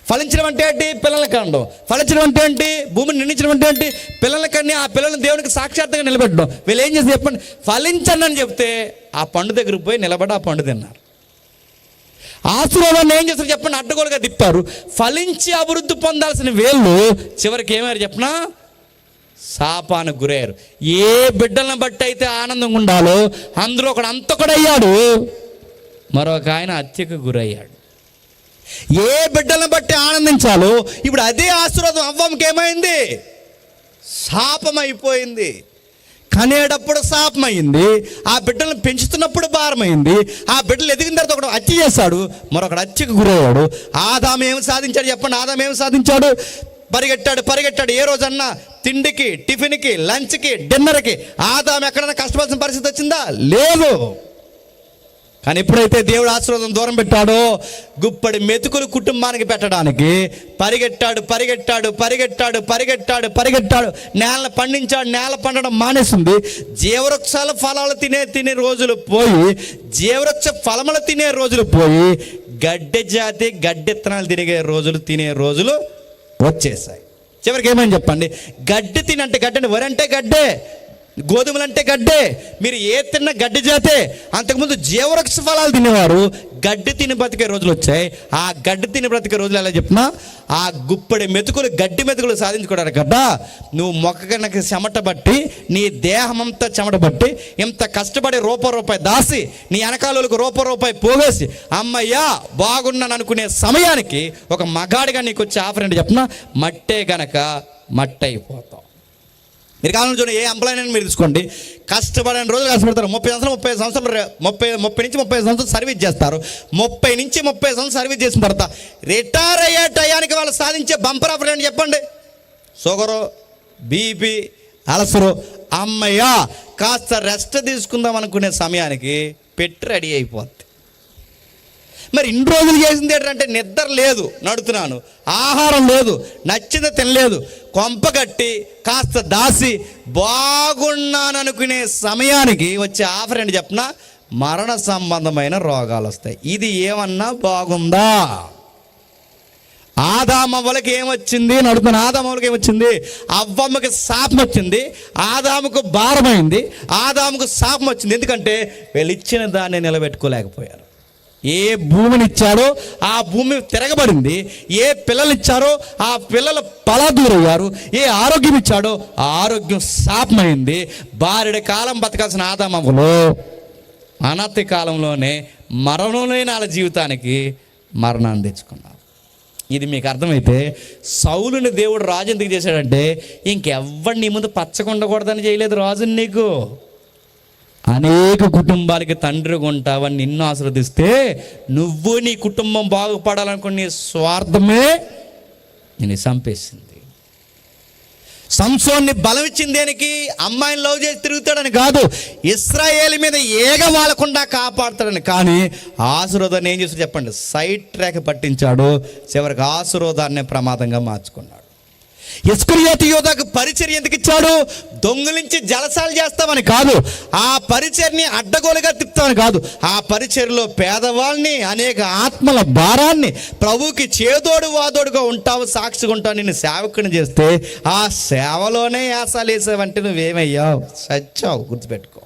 ఫలించడం అంటే ఏంటి? పిల్లల కండం. ఫలించడం అంటే ఏంటి? భూమిని నిండించడం అంటే ఏంటి? పిల్లల కన్నీ ఆ పిల్లల్ని దేవునికి సాక్షాత్తుగా నిలబెట్టడం. వీళ్ళు ఏం చేసి చెప్పండి? ఫలించండి అని చెప్తే ఆ పండు దగ్గరికి పోయి నిలబడి ఆ పండు తిన్నారు. ఆశీర్వాదాన్ని ఏం చేస్తారు చెప్పండి? అడ్డగోలుగా తిప్పారు. ఫలించి అభివృద్ధి పొందాల్సిన వీళ్ళు చివరికి ఏమారు చెప్పినా శాపానికి గురయ్యారు. ఏ బిడ్డలను బట్టి అయితే ఆనందంగా ఉండాలో అందులో ఒకడు అంతకుడయ్యాడు, మరొక ఆయన హత్యకు గురయ్యాడు. ఏ బిడ్డలను బట్టి ఆనందించాలో ఇప్పుడు అదే ఆశీర్వాదం అవ్వంకి ఏమైంది? శాపం అయిపోయింది. కనేటప్పుడు శాపమైంది, ఆ బిడ్డలను పెంచుతున్నప్పుడు భారమైంది. ఆ బిడ్డలు ఎదిగిన తర్వాత ఒకడు హత్య చేశాడు, మరొకడు హత్యకు గురయ్యాడు. ఆదాము ఏమి సాధించాడు చెప్పండి? ఆదాము ఏమి సాధించాడు? పరిగెట్టాడు. ఏ రోజన్నా తిండికి, టిఫిన్కి, లంచ్కి, డిన్నర్కి ఆదాము ఎక్కడైనా కష్టపడాల్సిన పరిస్థితి వచ్చిందా? లేదు. కానీ ఎప్పుడైతే దేవుడు ఆశీర్వాదం దూరం పెట్టాడో గుప్పడి మెతుకులు కుటుంబానికి పెట్టడానికి పరిగెట్టాడు. నేలను పండించాడు, నేల పండడం మానేసింది. జీవవృక్షాల ఫలాలు తినే రోజులు పోయి, జీవవృక్ష ఫలములు తినే రోజులు పోయి, గడ్డె జాతి గడ్డెత్తనాలు తినే రోజులు వచ్చేసాయి. చివరికి ఏమని చెప్పండి? గడ్డి తినంటే గడ్డని, వరి అంటే గడ్డే, గోధుమలు అంటే గడ్డే. మీరు ఏ తిన్న గడ్డి జాతే. అంతకుముందు జీవవృక్ష ఫలాలు తినేవారు, గడ్డి తిని బ్రతికే రోజులు వచ్చాయి. ఆ గడ్డి తిని బ్రతికే రోజులు ఎలా చెప్పినా, ఆ గుప్పడి మెతుకులు, గడ్డి మెతుకులు సాధించుకోవడానికి కదా నువ్వు మొక్కకి చెమట బట్టి, నీ దేహం అంతా చెమట బట్టి, ఇంత కష్టపడి రూపాయి దాసి, నీ వెనకాలకు రూపాయి పోగేసి, అమ్మయ్యా బాగున్నాను అనుకునే సమయానికి ఒక మగాడిగా నీకు వచ్చే ఆఫర్ ఏంటి చెప్పినా, మట్టే గనక మట్టి అయిపోతాం. మీరు కావాలని చూడండి, ఏ ఎంప్లాయీ అయినా మీరు తీసుకోండి, కష్టపడిన రోజులు కష్టపడతారు. 30 సంవత్సరాలు 30 నుంచి 35 సంవత్సరాలు సర్వీస్ చేస్తారు. 30 నుంచి 30 సంవత్సరాలు సర్వీస్ చేసిన తర్వాత రిటైర్ అయ్యే టయానికి వాళ్ళు సాధించే బంపర్ ఆఫర్ ఏంటి చెప్పండి? షుగరు, బీపీ, అలసరు. అమ్మయ్యా కాస్త రెస్ట్ తీసుకుందాం అనుకునే సమయానికి పెట్టి రెడీ అయిపోద్ది. మరి ఇన్ని రోజులు చేసింది ఏంటంటే నిద్ర లేదు, నడుతున్నాను, ఆహారం లేదు, నచ్చింది తినలేదు, కొంపగట్టి కాస్త దాసి బాగున్నాను అనుకునే సమయానికి వచ్చే ఆఫర్ ఏంటి చెప్పినా, మరణ సంబంధమైన రోగాలు వస్తాయి. ఇది ఏమన్నా బాగుందా? ఆదామవ్వలకి ఏమొచ్చింది అని అడుగుతాను. ఆదామవ్వలకి ఏమొచ్చింది? అవ్వమ్మకి శాపం వచ్చింది, ఆదాముకు భారమైంది, ఆదాముకు శాపం వచ్చింది. ఎందుకంటే వీళ్ళు ఇచ్చిన దాన్ని నిలబెట్టుకోలేకపోయారు. ఏ భూమిని ఇచ్చారో ఆ భూమి తిరగబడింది, ఏ పిల్లలు ఇచ్చారో ఆ పిల్లలు పలాదూరయ్యారు, ఏ ఆరోగ్యం ఇచ్చాడో ఆ ఆరోగ్యం శాపమైంది. భార్యడి కాలం బతకాల్సిన ఆదామవ్వలు అనతి కాలంలోనే మరణం లేని వాళ్ళ జీవితానికి మరణాన్ని తెచ్చుకున్నారు. ఇది మీకు అర్థమైతే సౌలుని దేవుడు రాజు ఎందుకు చేశాడంటే ఇంకెవ్వడు నీ ముందు పచ్చకుండకూడదని చేయలేదు రాజుని. నీకు అనేక కుటుంబాలకి తండ్రిగా ఉంటావని నిన్ను ఆశీర్వదిస్తే నువ్వు నీ కుటుంబం బాగుపడాలనుకుని నీ స్వార్థమే నేను చంపేసింది. సంసోన్ని బలం ఇచ్చింది దేనికి? అమ్మాయిని లవ్ చేసి తిరుగుతాడని కాదు, ఇశ్రాయేలు మీద ఏగ వాలకుండా కాపాడుతాడని. కానీ ఆశీర్వాదాన్ని ఏం చేస్తాడు చెప్పండి? సైడ్ ట్రాక్ పట్టించాడు, చివరికి ఆశీర్వాదాన్ని ప్రమాదంగా మార్చుకున్నాడు. ఇస్కరియోతు యోధాకు పరిచర్య ఎందుకు ఇచ్చాడు? దొంగిలించి జలసాలు చేస్తామని కాదు, ఆ పరిచర్ని అడ్డగోలుగా తిప్పుతామని కాదు, ఆ పరిచర్యలో పేదవాళ్ళని, అనేక ఆత్మల భారాన్ని, ప్రభువుకి చేదోడు వాదోడుగా ఉంటావు, సాక్షిగా ఉంటావు, నిన్ను సేవకుని చేస్తే ఆ సేవలోనే యాసాలు వేసావంటే నువ్వేమయ్యావు? సచ్చావు. గుర్తుపెట్టుకో.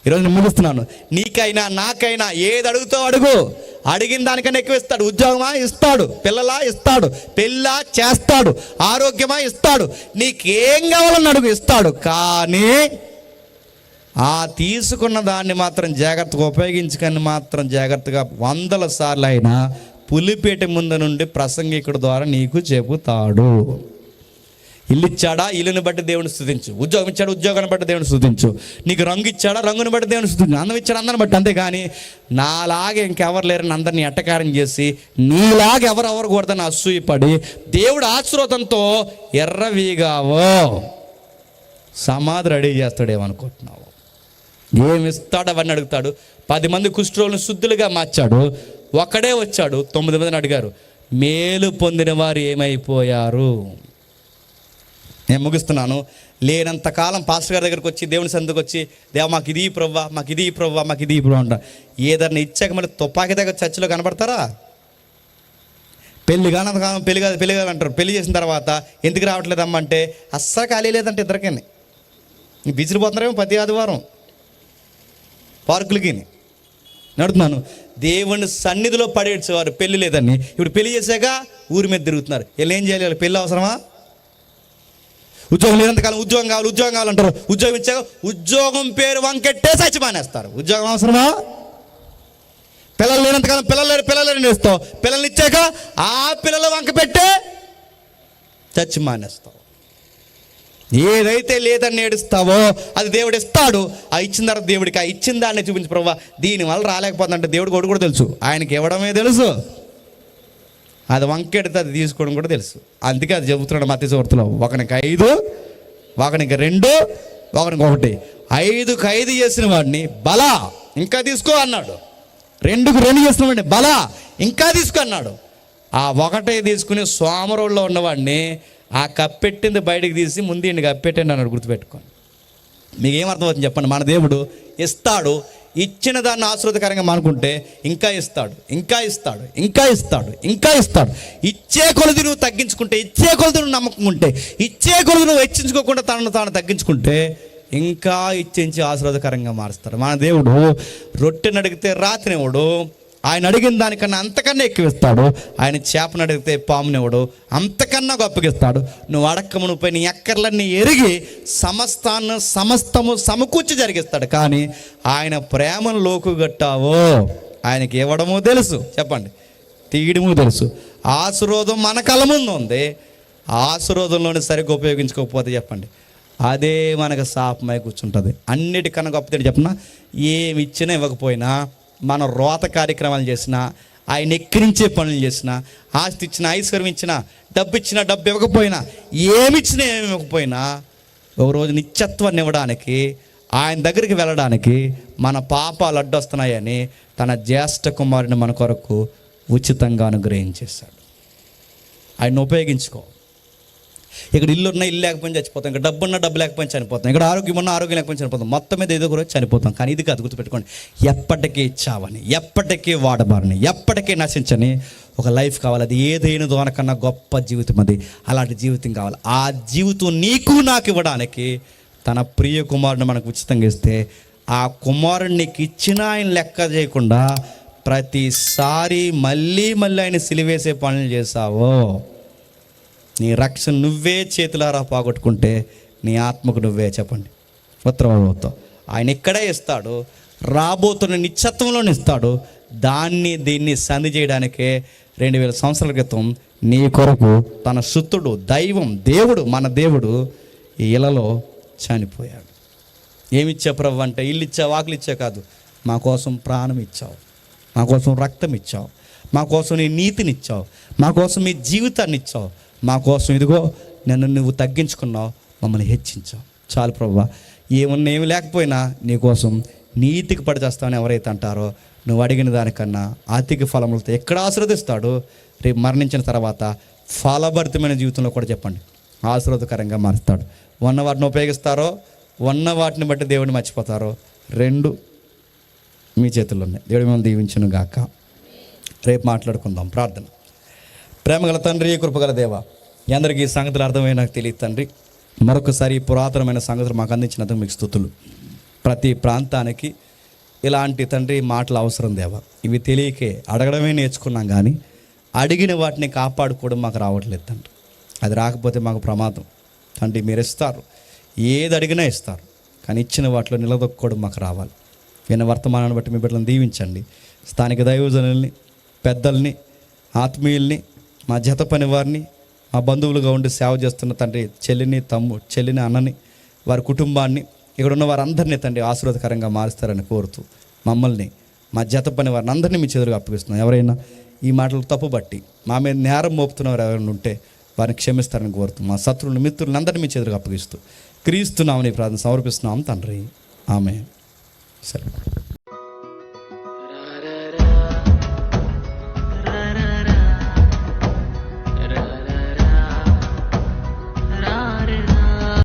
ఈరోజు నేను ముగిస్తున్నాను. నీకైనా నాకైనా ఏది అడుగుతావు అడుగు, అడిగిన దానికన్నా ఎక్కువ ఇస్తాడు. ఉద్యోగమా? ఇస్తాడు. పిల్లలా? ఇస్తాడు. పెళ్ళా? చేస్తాడు. ఆరోగ్యమా? ఇస్తాడు. నీకేం కావాలని అడుగు, ఇస్తాడు. కానీ ఆ తీసుకున్న దాన్ని మాత్రం జాగ్రత్తగా ఉపయోగించుకొని మాత్రం జాగ్రత్తగా 100 సార్లు అయినా పులిపేట ముందు నుండి ప్రసంగికుడి ద్వారా నీకు చెబుతాడు. ఇల్లు ఇచ్చాడా? ఇల్లుని బట్టి దేవుని స్తుతించు. ఉద్యోగం ఇచ్చాడు? ఉద్యోగాన్ని బట్టి దేవుని స్తుతించు. నీకు రంగు ఇచ్చాడా? రంగుని బట్టి దేవుని స్తుతించు. అందం ఇచ్చాడు? అందరిని బట్టి. అంతేగాని నాలాగా ఇంకెవరు లేరని అందరినీ ఎట్టకారం చేసి నీలాగా ఎవరెవరు కూడదని అసూయపడి దేవుడు ఆశీర్వాదంతో ఎర్రవీగావో సమాధి రెడీ చేస్తాడేమనుకుంటున్నావు? ఏమిస్తాడు? అవన్నీ అడుగుతాడు. 10 మంది కుష్ఠరోగులను శుద్ధులుగా మార్చాడు. ఒక్కడే వచ్చాడు, 9 మందిని అడిగారు, మేలు పొందిన వారు ఏమైపోయారు? నేను ముగిస్తున్నాను. లేనంతకాలం పాస్టర్ గారి దగ్గరకు వచ్చి దేవుని సందుకు వచ్చి, దేవ మాకు ఇది ప్రవ్వా, మాకు ఇది ప్రవ్వా, మాకు ఇది ప్రవ్వా అంట. ఏదన్నా ఇచ్చాక మళ్ళీ తుపాకీ దగ్గర చర్చిలో కనబడతారా? పెళ్లి కానంతకాలం పెళ్లి కాదు అంటారు. పెళ్లి చేసిన తర్వాత ఎందుకు రావట్లేదమ్మా అంటే అస్సలు ఖాళీ లేదంటే ఇద్దరికని విసిరిపోతున్నారేమో ప్రతి ఆదివారం పార్కులకి. నడుతున్నాను. దేవుని సన్నిధిలో పడేసేవారు పెళ్లి లేదని, ఇప్పుడు పెళ్లి చేశాక ఊరి మీద తిరుగుతున్నారు. వీళ్ళు ఏం చేయాలి? పెళ్ళి అవసరమా? ఉద్యోగం లేనంతకాలం ఉద్యోగం కావాలంటారు. ఉద్యోగం ఇచ్చాక ఉద్యోగం పేరు వంకెట్టే చచ్చి మానేస్తారు. ఉద్యోగం అవసరమా? పిల్లలు లేనంతకాలం పిల్లలు నేస్తావు. పిల్లల్ని ఇచ్చాక ఆ పిల్లలు వంక పెట్టే చచ్చి మానేస్తావు. ఏదైతే లేదని ఏడుస్తావో అది దేవుడు ఇస్తాడు. ఆ ఇచ్చిన తర్వాత దేవుడికి ఆ ఇచ్చిన దాన్ని చూపించి, ప్రభా దీనివల్ల రాలేకపోతుందంటే దేవుడికి ఒకటి కూడా తెలుసు, ఆయనకి ఇవ్వడమే తెలుసు, అది వంకెడితే అది తీసుకోవడం కూడా తెలుసు. అందుకే అది చెబుతున్నాడు మత్తయి సువార్తలో, ఒకనికి 5, ఒకనికి 2, ఒకనికి 1. 5కు 5 చేసిన వాడిని బలా ఇంకా తీసుకో అన్నాడు. 2కు 2 చేసిన వాడిని బలా ఇంకా తీసుకో అన్నాడు. ఆ 1 తీసుకుని సోమరోళ్ళలో ఉన్నవాడిని ఆ కప్పెట్టింది బయటికి తీసి ముందు ఇంటికి కప్పెట్టండి అన్నాడు. గుర్తుపెట్టుకోండి. మీకు ఏమర్థమవుతుంది చెప్పండి? మన దేవుడు ఇస్తాడు. ఇచ్చిన దాన్ని ఆశీర్వాదకరంగా మానుకుంటే ఇంకా ఇస్తాడు, ఇంకా ఇస్తాడు, ఇంకా ఇస్తాడు, ఇంకా ఇస్తాడు. ఇచ్చే కొలది నువ్వు తగ్గించుకుంటే, ఇచ్చే కొలది నువ్వు నమ్మకం ఉంటే, ఇచ్చే కొలది నువ్వు హెచ్చించుకోకుండా తనను తాను తగ్గించుకుంటే ఇంకా ఇచ్చించి ఆశీర్వాదకరంగా మారుస్తాడు. మన దేవుడు రొట్టెని అడిగితే రాతినివ్వడు, ఆయన అడిగిన దానికన్నా అంతకన్నా ఎక్కువ ఇస్తాడు. ఆయన చేపను అడిగితే పామునివ్వడు, అంతకన్నా గొప్పగిస్తాడు. నువ్వు అడక్కమును పోయి నీ ఎక్కర్లన్నీ ఎరిగి సమస్తము సమకూర్చి జరిగిస్తాడు. కానీ ఆయన ప్రేమను లోకుగట్టావో ఆయనకి ఇవ్వడము తెలుసు, చెప్పండి, తీయడము తెలుసు. ఆశీర్వాదం మన కళ్ళ ముందు ఉంది. ఆశీర్వాదంలోని సరిగ్గా ఉపయోగించుకోకపోతే చెప్పండి అదే మనకు శాపమై కూర్చుంటుంది. అన్నిటికన్నా గొప్పది చెప్పినా, ఏమి ఇచ్చినా ఇవ్వకపోయినా, మనం రోత కార్యక్రమాలు చేసినా, ఆయన ఎక్కిరించే పనులు చేసినా, ఆస్తి ఇచ్చినా, ఐశ్వర్యం ఇచ్చినా, డబ్బు ఇచ్చినా, డబ్బు ఇవ్వకపోయినా, ఏమిచ్చినా ఏమి ఇవ్వకపోయినా, ఒకరోజు నిత్యత్వాన్ని ఇవ్వడానికి, ఆయన దగ్గరికి వెళ్ళడానికి మన పాపాలు అడ్డొస్తున్నాయని తన జ్యేష్ఠ కుమారుని మన కొరకు ఉచితంగా అనుగ్రహించేశాడు. ఆయన ఉపయోగించుకో. ఇక్కడ ఇల్లు ఉన్నా ఇల్లు లేకపోయినా చచ్చిపోతాం, ఇక్కడ డబ్బు ఉన్నా డబ్బు లేకపోయినా చనిపోతాం, ఇక్కడ ఆరోగ్యం ఉన్నా ఆరోగ్యం లేకపోయినా చనిపోతాం, మొత్తం మీద ఏదో కూడా చనిపోతాం. కానీ ఇది కాదు, గుర్తుపెట్టుకోండి, ఎప్పటికీ చావని, ఎప్పటికీ వాడబారని, ఎప్పటికీ నశించని ఒక లైఫ్ కావాలి. అది ఏదైనా దానికన్నా గొప్ప జీవితం అది. అలాంటి జీవితం కావాలి. ఆ జీవితం నీకు నాకు ఇవ్వడానికి తన ప్రియ కుమారుని మనకు ఉచితంగా ఇస్తే, ఆ కుమారుడు నీకు ఇచ్చిన ఆయన లెక్క చేయకుండా ప్రతిసారి మళ్ళీ మళ్ళీ ఆయన సిలివేసే పనులు చేసావో, నీ రక్షణ నువ్వే చేతులారా పోగొట్టుకుంటే నీ ఆత్మకు నువ్వే చెప్పండి ఉత్తరవాదవుతావు. ఆయన ఇక్కడే ఇస్తాడు, రాబోతున్న నిత్యత్వంలోనే ఇస్తాడు. దీన్ని సంధి చేయడానికే 2000 సంవత్సరాల క్రితం నీ కొరకు తన సుతుడు, దైవం, దేవుడు, మన దేవుడు ఈ ఇలలో చనిపోయాడు. ఏమిచ్చా ప్రభు అంటే, ఇల్లు ఇచ్చా, వాకులు ఇచ్చా కాదు, మా కోసం ప్రాణం ఇచ్చావు, మా కోసం రక్తం ఇచ్చావు, మా కోసం నీ నీతిని ఇచ్చావు, మా కోసం నీ జీవితాన్ని ఇచ్చావు, మా కోసం ఇదిగో నన్ను నువ్వు తగ్గించుకున్నావు, మమ్మల్ని హెచ్చించావు. చాలు ప్రభువా, ఏమన్నా ఏమి లేకపోయినా నీకోసం నీతికి పడి చేస్తామని ఎవరైతే అంటారో, నువ్వు అడిగిన దానికన్నా అతికి ఫలములతో ఎక్కడ ఆశీర్వదిస్తాడు, రేపు మరణించిన తర్వాత ఫలభరితమైన జీవితంలో కూడా చెప్పండి ఆశీర్వాదకరంగా మారుస్తాడు. ఉన్న వాటిని ఉపయోగిస్తారో, ఉన్న వాటిని బట్టి దేవుడిని మర్చిపోతారో, రెండు మీ చేతుల్లో ఉన్నాయి. దేవుడి మిమ్మల్ని దీవించును గాక. రేపు మాట్లాడుకుందాం. ప్రార్థన. ప్రేమగల తండ్రి, కృపగల దేవ, మీ అందరికీ ఈ సంగతులు అర్థమై నాకు తెలియదు తండ్రి. మరొకసారి పురాతనమైన సంగతులు మాకు అందించినందుకు మీకు స్తుతులు. ప్రతి ప్రాంతానికి ఇలాంటి తండ్రి మాటలు అవసరం దేవ. ఇవి తెలియకే అడగడమే నేర్చుకున్నాం, కానీ అడిగిన వాటిని కాపాడుకోవడం మాకు రావట్లేదు తండ్రి. అది రాకపోతే మాకు ప్రమాదం తండ్రి. మీరు ఇస్తారు, ఏది అడిగినా ఇస్తారు, కానీ ఇచ్చిన వాటిలో నిలదొక్కుకోవడం మాకు రావాలి. విన్న వర్తమానాన్ని బట్టి మీ బిడ్డలను దీవించండి. స్థానిక దైవజనుల్ని, పెద్దల్ని, ఆత్మీయుల్ని, మా జత పని వారిని, మా బంధువులుగా ఉండి సేవ చేస్తున్న తండ్రి చెల్లిని, అన్నని, వారి కుటుంబాన్ని, ఇక్కడ ఉన్న వారందరినీ తండ్రి ఆశీర్వాదకరంగా మారుస్తారని కోరుతూ, మమ్మల్ని, మా జత పని వారిని అందరినీ మీ చేతులకు అప్పగిస్తున్నాం. ఎవరైనా ఈ మాటలు తప్పుబట్టి మా మీద నేరం మోపుతున్నవారు ఎవరైనా ఉంటే వారిని క్షమిస్తారని కోరుతూ, మా శత్రువులు, మిత్రులను అందరినీ మీ చేతులకు అప్పగిస్తూ క్రీస్తున్నామని ప్రార్థన సమర్పిస్తున్నాం తండ్రి. ఆమేన్. సరే.